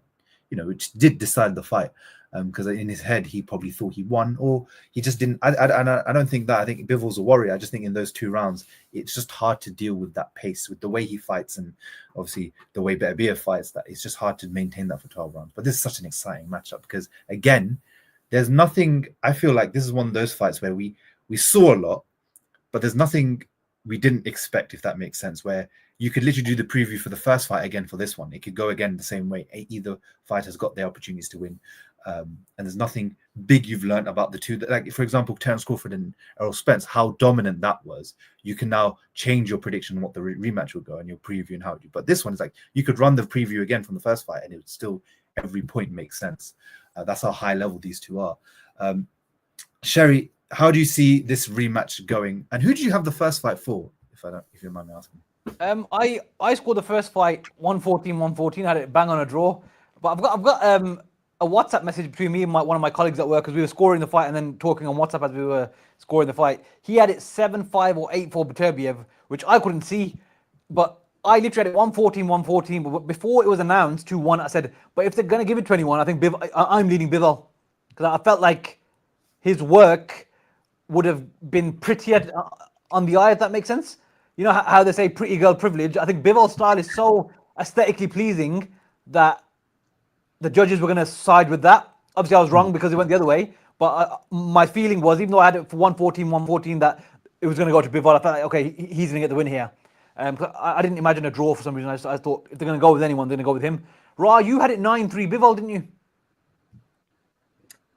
which did decide the fight. Because in his head he probably thought he won, or he just didn't. I don't think that. I think Bivol's a warrior. I just think in those 2 rounds, it's just hard to deal with that pace, with the way he fights, and obviously the way Beterbiev fights. That it's just hard to maintain that for 12 rounds. But this is such an exciting matchup because again, there's nothing. I feel like this is one of those fights where we saw a lot, but there's nothing we didn't expect, if that makes sense. Where you could literally do the preview for the first fight again for this one. It could go again the same way. Either fighter's got their opportunities to win. And there's nothing big you've learned about the two. Like, for example, Terence Crawford and Errol Spence, how dominant that was. You can now change your prediction on what the rematch will go and your preview and how it do. But this one is like, you could run the preview again from the first fight and it would still, every point makes sense. That's how high level these two are. Sherry, how do you see this rematch going? And who did you have the first fight for, if you don't mind me asking? I scored the first fight 114-114. Had it bang on a draw. But I've got a WhatsApp message between me and one of my colleagues at work because we were scoring the fight and then talking on WhatsApp as we were scoring the fight. He had it 7-5 or 8-4 Beterbiev, which I couldn't see. But I literally had it 114-114. But before it was announced 2-1, I said, but if they're going to give it 21, I think I'm leading Bivol. Because I felt like his work would have been prettier on the eye, if that makes sense. You know how they say pretty girl privilege? I think Bivol's style is so aesthetically pleasing that the judges were going to side with that. Obviously, I was wrong because it went the other way. But my feeling was, even though I had it for 114-114, that it was going to go to Bivol. I felt like, okay, he's going to get the win here. I didn't imagine a draw for some reason. I thought if they're going to go with anyone, they're going to go with him. Ra, you had it 9-3 Bivol, didn't you?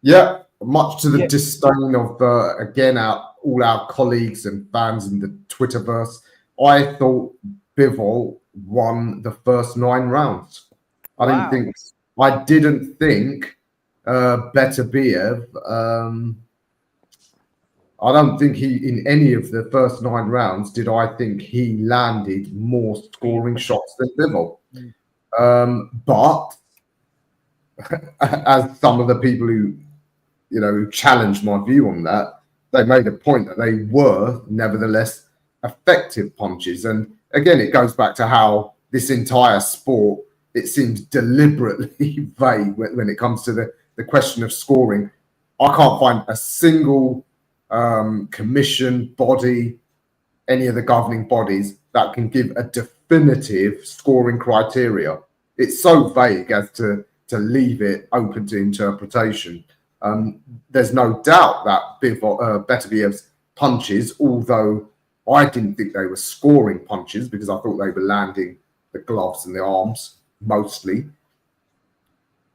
Yeah, much to the disdain of, again, all our colleagues and fans in the Twitterverse. I thought Bivol won the first 9 rounds. I didn't think Beterbiev. I don't think he, in any of the first 9 rounds, did I think he landed more scoring shots than Bivol. But as some of the people who challenged my view on that, they made a point that they were nevertheless effective punches. And again, it goes back to how this entire sport, it seems deliberately vague when it comes to the question of scoring. I can't find a single commission, body, any of the governing bodies that can give a definitive scoring criteria. It's so vague as to to leave it open to interpretation. There's no doubt that Beterbiev's punches, although I didn't think they were scoring punches because I thought they were landing the gloves and the arms mostly,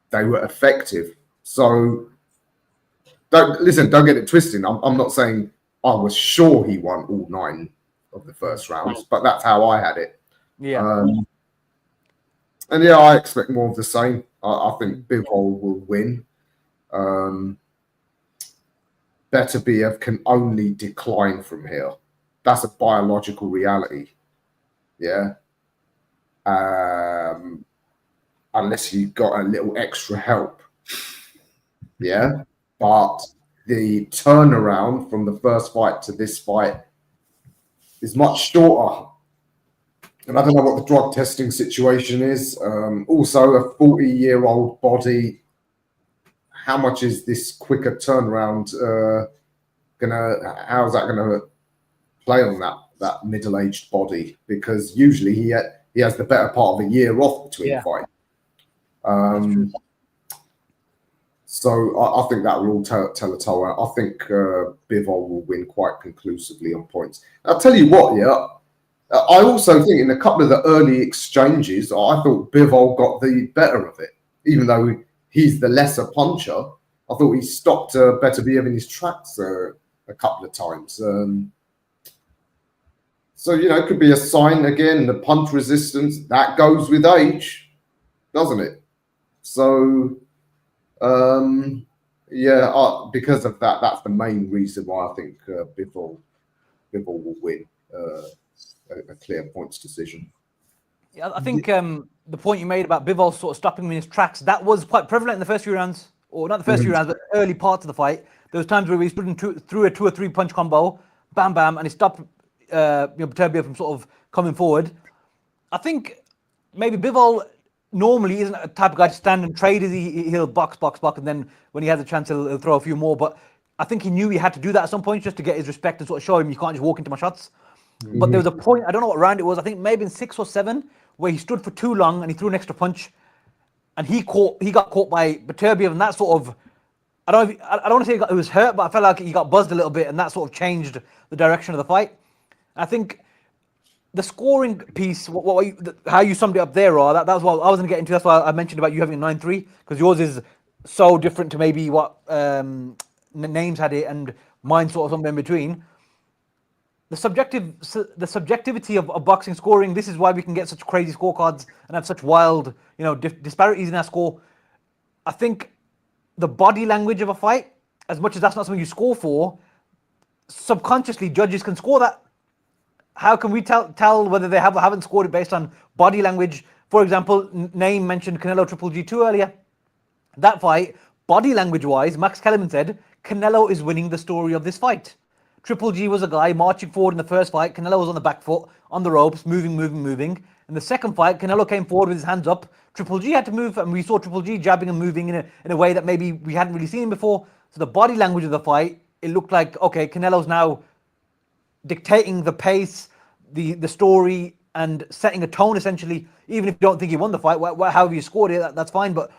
they were effective. So don't get it twisted. I'm not saying I was sure he won all 9 of the first rounds, but that's how I had it. Yeah. And yeah, I expect more of the same. I think Bivol will win. Beterbiev can only decline from here. That's a biological reality. Yeah. Unless you've got a little extra help. Yeah. But the turnaround from the first fight to this fight is much shorter. And I don't know what the drug testing situation is. Also, a 40-year-old body. How much is this quicker turnaround how's that gonna play on that middle-aged body? Because usually he has the better part of a year off between fights. So I think that will all tell a tale. I think Bivol will win quite conclusively on points. I'll tell you what, I also think in a couple of the early exchanges, I thought Bivol got the better of it, even though he's the lesser puncher. I thought he stopped Beterbiev in his tracks a couple of times. So, it could be a sign, again, the punch resistance, that goes with age, doesn't it? So, because of that, that's the main reason why I think Bivol will win a clear points decision. Yeah, I think the point you made about Bivol sort of stopping him in his tracks, that was quite prevalent in the first few rounds, or not the first few rounds, but early parts of the fight. There was times where he stood through a 2 or 3 punch combo, bam, bam, and he stopped Beterbiev from sort of coming forward. I think maybe Bivol normally isn't a type of guy to stand and trade. He'll box, and then when he has a chance, he'll throw a few more. But I think he knew he had to do that at some point just to get his respect and sort of show him you can't just walk into my shots. But there was a point, I don't know what round it was, I think maybe in 6 or 7, where he stood for too long and he threw an extra punch, and he got caught by Beterbiev, and that sort of, I don't want to say he was hurt, but I felt like he got buzzed a little bit, and that sort of changed the direction of the fight. I think the scoring piece, how you summed it up there, that was what I was going to get into. That's why I mentioned about you having a 9-3, because yours is so different to maybe what Names had it, and mine sort of somewhere in between. The subjectivity of boxing scoring, this is why we can get such crazy scorecards and have such wild, disparities in our score. I think the body language of a fight, as much as that's not something you score for, subconsciously judges can score that. How can we tell whether they have or haven't scored it based on body language? For example, Name mentioned Canelo Triple G2 earlier. That fight, body language-wise, Max Kellerman said, Canelo is winning the story of this fight. Triple G was a guy marching forward in the first fight. Canelo was on the back foot, on the ropes, moving. In the second fight, Canelo came forward with his hands up. Triple G had to move, and we saw Triple G jabbing and moving in a way that maybe we hadn't really seen before. So the body language of the fight, it looked like, okay, Canelo's now dictating the pace, the story, and setting a tone, essentially. Even if you don't think he won the fight, however you scored it, that's fine. But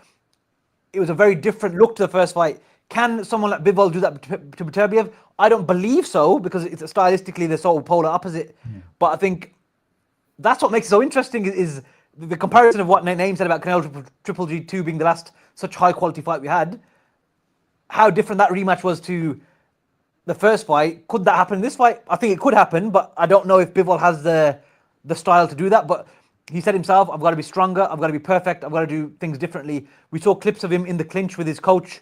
it was a very different look to the first fight. Can someone like Bivol do that to Beterbiev? I don't believe so, because it's stylistically they're so polar opposite. But I think that's what makes it so interesting is the comparison of what Name said about Canelo Triple G2 being the last such high quality fight we had. How different that rematch was to the first fight. Could that happen in this fight? I think it could happen, but I don't know if Bivol has the style to do that. But he said himself, I've got to be stronger, I've got to be perfect, I've got to do things differently. We saw clips of him in the clinch with his coach.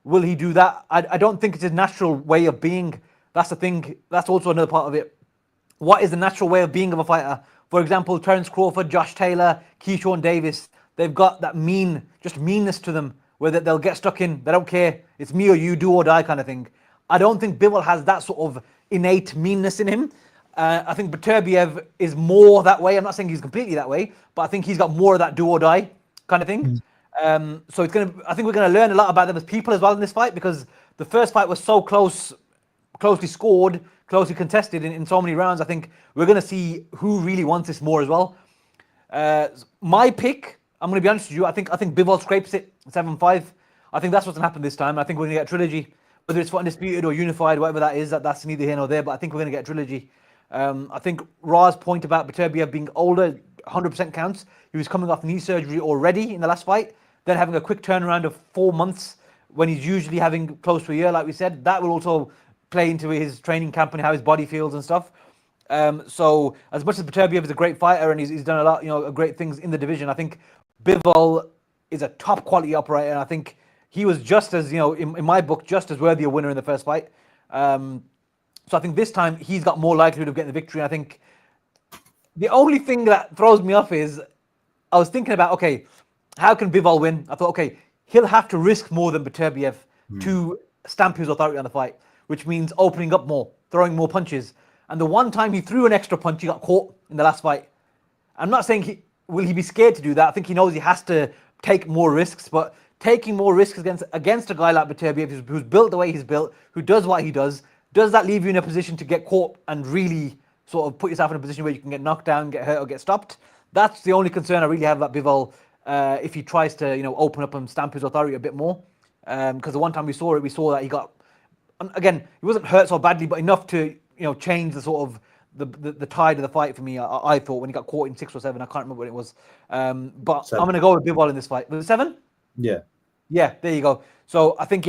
Will he do that? I don't think it's his natural way of being. That's the thing. That's also another part of it. What is the natural way of being of a fighter? For example, Terence Crawford, Josh Taylor, Keyshawn Davis. They've got that meanness to them, where they'll get stuck in. They don't care. It's me or you, do or die kind of thing. I don't think Bivol has that sort of innate meanness in him. I think Beterbiev is more that way. I'm not saying he's completely that way, but I think he's got more of that do or die kind of thing. So I think we're going to learn a lot about them as people as well in this fight, because the first fight was so closely scored, closely contested in so many rounds. I think we're going to see who really wants this more as well. My pick, I'm going to be honest with you, I think Bivol scrapes it. 7-5. I think that's what's going to happen this time. I think we're going to get a trilogy, whether it's for Undisputed or Unified, whatever that is, that's neither here nor there, but I think we're going to get a trilogy. I think Ra's point about Beterbiev being older 100% counts. He was coming off knee surgery already in the last fight, then having a quick turnaround of 4 months when he's usually having close to a year, like we said. That will also play into his training camp and how his body feels and stuff. So as much as Beterbiev is a great fighter and he's done a lot, great things in the division, I think Bivol is a top quality operator, and I think he was just as, in my book, just as worthy a winner in the first fight. So I think this time he's got more likelihood of getting the victory. And I think the only thing that throws me off is I was thinking about, okay, how can Bivol win? I thought, okay, he'll have to risk more than Beterbiev to stamp his authority on the fight, which means opening up more, throwing more punches. And the one time he threw an extra punch, he got caught in the last fight. I'm not saying will he be scared to do that. I think he knows he has to take more risks, but taking more risks against a guy like Beterbiev who's built the way he's built, who does what he does that leave you in a position to get caught and really sort of put yourself in a position where you can get knocked down, get hurt, or get stopped? That's the only concern I really have about Bivol if he tries to, open up and stamp his authority a bit more. Because the one time we saw that he got, again, he wasn't hurt so badly, but enough to, change the sort of the tide of the fight for me. I thought when he got caught in 6 or 7, I can't remember what it was. But 7. I'm going to go with Bivol in this fight. Was it 7? Yeah. Yeah, there you go. So I think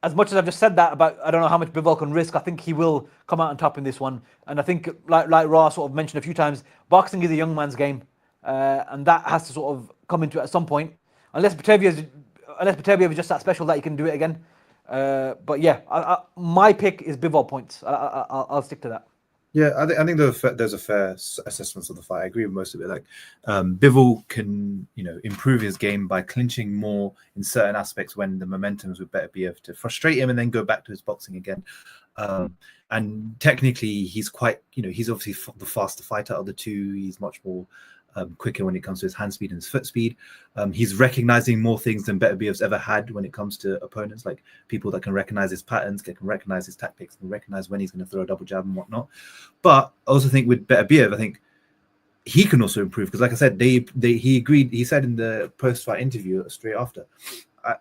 as much as I've just said that about, I don't know how much Bivol can risk, I think he will come out on top in this one. And I think, like Ra sort of mentioned a few times, boxing is a young man's game. And that has to sort of come into it at some point. Unless Beterbiev is just that special that he can do it again. But yeah, my pick is Bivol points. I'll stick to that. Yeah, I think there's a fair assessment of the fight. I agree with most of it. Like Bivol can, improve his game by clinching more in certain aspects when the momentum is with Beterbiev to frustrate him and then go back to his boxing again. And technically, he's quite, he's obviously the faster fighter of the two. He's much more quicker when it comes to his hand speed and his foot speed. He's recognizing more things than Beterbiev's ever had when it comes to opponents, like people that can recognize his patterns, can recognize his tactics, can recognize when he's going to throw a double jab and whatnot. But I also think with Beterbiev, I think he can also improve because, like I said, he agreed. He said in the post-fight interview straight after, I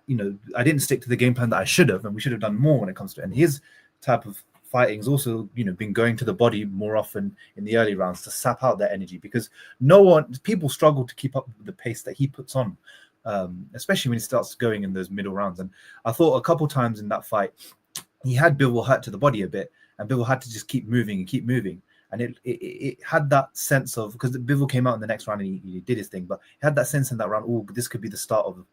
didn't stick to the game plan that I should have, and we should have done more when it comes to it. And his type of fighting has also, been going to the body more often in the early rounds to sap out that energy because people struggle to keep up with the pace that he puts on, especially when he starts going in those middle rounds. And I thought a couple times in that fight, he had Bivol hurt to the body a bit, and Bivol had to just keep moving. And it had that sense of, because Bivol came out in the next round and he did his thing, but he had that sense in that round, oh, this could be the start of,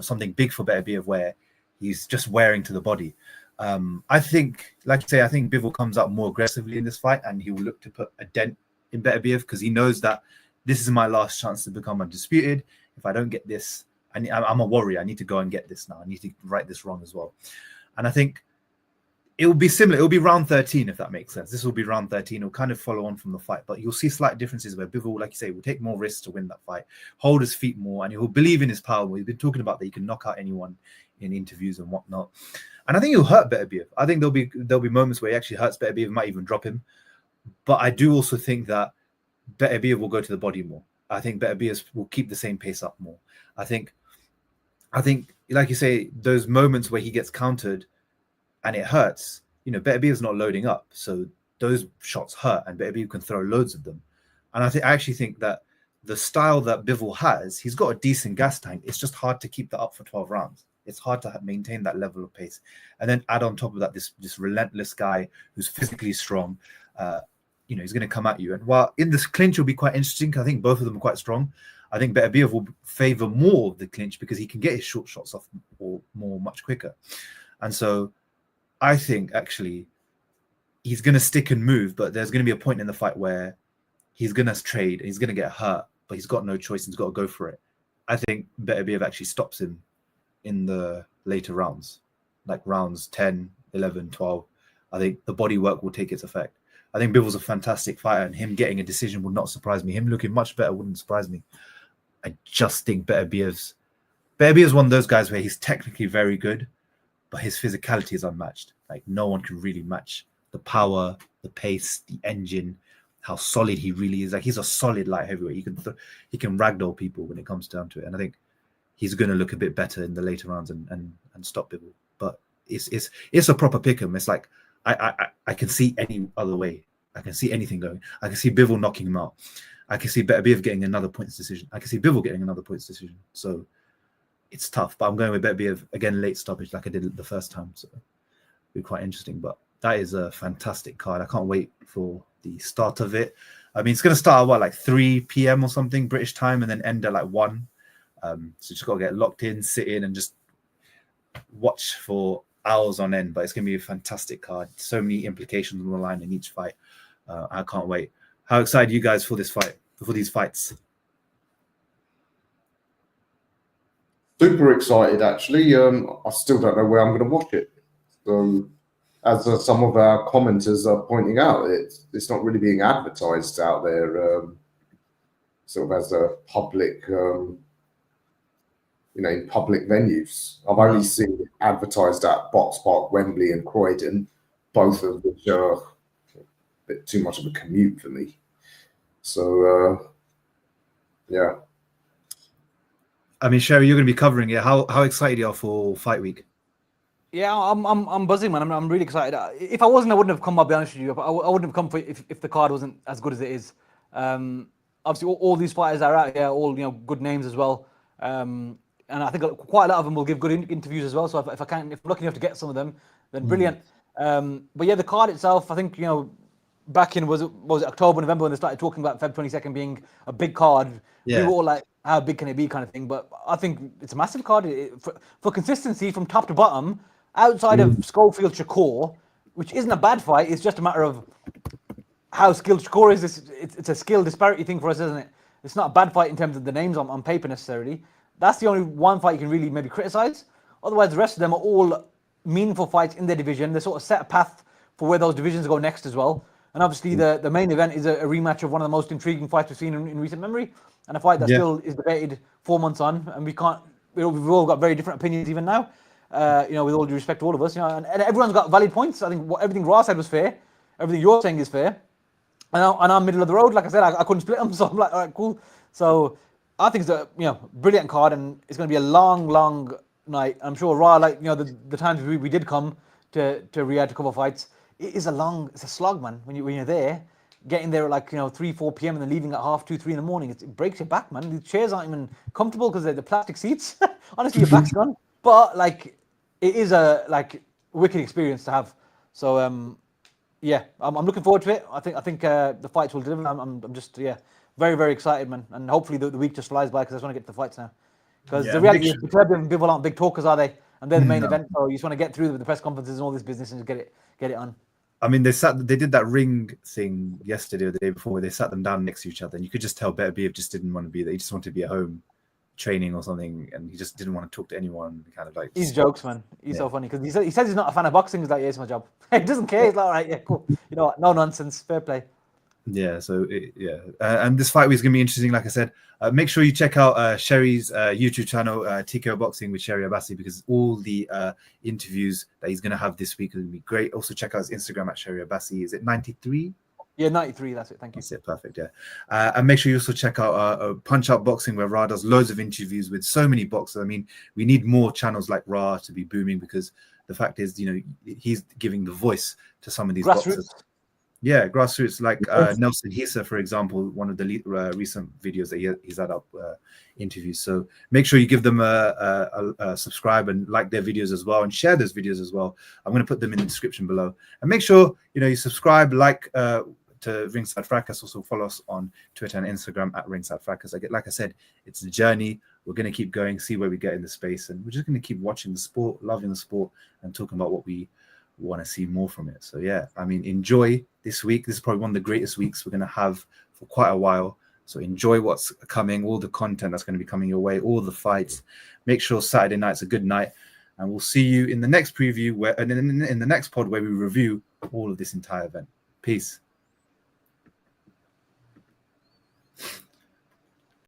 something big for Beterbiev where he's just wearing to the body. I think, like I say, I think Bivol comes out more aggressively in this fight and he will look to put a dent in Beterbiev because he knows that this is my last chance to become undisputed. If I don't get this, I'm a warrior. I need to go and get this now. I need to right this wrong as well. And I think it will be similar. It will be round 13, if that makes sense. This will be round 13. It'll kind of follow on from the fight, but you'll see slight differences where Bivol, like you say, will take more risks to win that fight, hold his feet more, and he will believe in his power. We've been talking about that he can knock out anyone in interviews and whatnot. And I think he'll hurt Beterbiev. I think there'll be moments where he actually hurts Beterbiev, might even drop him. But I do also think that Beterbiev will go to the body more. I think Beterbiev will keep the same pace up more. I think, like you say, those moments where he gets countered and it hurts, Beterbiev's not loading up. So those shots hurt and Beterbiev can throw loads of them. And I actually think that the style that Bivol has, he's got a decent gas tank. It's just hard to keep that up for 12 rounds. It's hard to maintain that level of pace. And then add on top of that, this relentless guy who's physically strong. He's going to come at you. And while in this clinch will be quite interesting, I think both of them are quite strong. I think Beterbiev will favor more of the clinch because he can get his short shots off much quicker. And so I think actually he's going to stick and move, but there's going to be a point in the fight where he's going to trade, he's going to get hurt, but he's got no choice. He's got to go for it. I think Beterbiev actually stops him in the later rounds, like rounds 10, 11, 12. I think the body work will take its effect. I think Bivol's a fantastic fighter, and him getting a decision would not surprise me. Him looking much better wouldn't surprise me. I just think Beterbiev's one of those guys where he's technically very good, but his physicality is unmatched. Like no one can really match the power, the pace, the engine, how solid he really is. Like he's a solid light heavyweight. He can ragdoll people when it comes down to it. And I think he's going to look a bit better in the later rounds and stop Bivol. But it's a proper pick 'em. It's like I can see any other way. I can see anything going. I can see Bivol knocking him out. I can see Beterbiev getting another points decision. I can see Bivol getting another points decision. So it's tough. But I'm going with Beterbiev again, late stoppage like I did the first time. So it'll be quite interesting. But that is a fantastic card. I can't wait for the start of it. I mean, it's going to start at like 3 p.m. or something British time, and then end at like 1. So just got to get locked in, sit in, and just watch for hours on end. But it's going to be a fantastic card. So many implications on the line in each fight. I can't wait. How excited are you guys for this fight, for these fights? Super excited, actually. I still don't know where I'm going to watch it. So, as some of our commenters are pointing out, it's not really being advertised out there, sort of as a public, in public venues. I've only seen it advertised at Box Park, Wembley, and Croydon, both of which are a bit too much of a commute for me. So, yeah. I mean, Sherry, you're going to be covering it. How excited you are for Fight Week? Yeah, I'm buzzing, man. I'm really excited. If I wasn't, I wouldn't have come. I'll be honest with you. I wouldn't have come for if the card wasn't as good as it is. Obviously, all these fighters that are out here, all good names as well. And I think quite a lot of them will give good interviews as well. So if I'm lucky enough to get some of them, then brilliant. But yeah, the card itself, I think back in was it October, November when they started talking about Feb 22nd being a big card. Yeah. We were all like, how big can it be, kind of thing. But I think it's a massive card for consistency from top to bottom. Outside of Schofield, Shakur, which isn't a bad fight, it's just a matter of how skilled Shakur is. It's a skill disparity thing for us, isn't it? It's not a bad fight in terms of the names on paper necessarily. That's the only one fight you can really maybe criticize. Otherwise, the rest of them are all meaningful fights in their division. They sort of set a path for where those divisions go next as well. And obviously, the main event is a rematch of one of the most intriguing fights we've seen in recent memory, and a fight that still is debated 4 months on, and we've all got very different opinions even now. With all due respect to all of us, and everyone's got valid points. I think everything Ra said was fair. Everything you're saying is fair. And I'm middle of the road. Like I said, I couldn't split them, so I'm like, all right, cool. So I think it's a brilliant card, and it's going to be a long night. I'm sure Ra, the times we did come to Riyadh to cover fights, it's a slog, man. When you're there, getting there at 3-4 p.m. and then leaving at 2:30, 3 in the morning, it breaks your back, man. The chairs aren't even comfortable because they're the plastic seats. Honestly, your back's gone. But it is a wicked experience to have. So I'm looking forward to it. I think the fights will deliver. I'm just very, very excited, man. And hopefully the week just flies by because I just want to get to the fights now. Because the reality is, Beterbiev and Bivol aren't big talkers, are they? And they're the main event, so you just want to get through the press conferences and all this business and just get it on. I mean, they did that ring thing yesterday or the day before where they sat them down next to each other, and you could just tell Beterbiev just didn't want to be there. He just wanted to be at home training or something, and he just didn't want to talk to anyone. Kind of he's jokes, man. He's so funny because he says he's not a fan of boxing. He's like, yeah, it's my job. He doesn't care. He's like, all right, yeah, cool. You know what? No nonsense. Fair play. Yeah. So and this fight is going to be interesting. Like I said, make sure you check out Sherry's YouTube channel, TKO Boxing with Sherry Abbasi, because all the interviews that he's going to have this week are going to be great. Also check out his Instagram at Sherry Abbasi. Is it 93? Yeah, 93. That's it. Thank you. That's it. Perfect. Yeah. And make sure you also check out Punch Out Boxing, where Ra does loads of interviews with so many boxers. I mean, we need more channels like Ra to be booming, because the fact is, he's giving the voice to some of these boxers. Yeah, grassroots, like Nelson Hisa, for example, one of the recent videos that he's had up interviews. So make sure you give them a subscribe and like their videos as well, and share those videos as well. I'm going to put them in the description below. And make sure you subscribe, to Ringside Fracas. Also follow us on Twitter and Instagram at Ringside Fracas. Like I said, it's a journey. We're going to keep going, see where we get in the space, and we're just going to keep watching the sport, loving the sport, and talking about what we want to see more from it. So yeah, I mean, enjoy this week. This is probably one of the greatest weeks we're going to have for quite a while. So enjoy what's coming, all the content that's going to be coming your way, all the fights. Make sure Saturday night's a good night, and we'll see you in the next preview in the next pod where we review all of this entire event. Peace.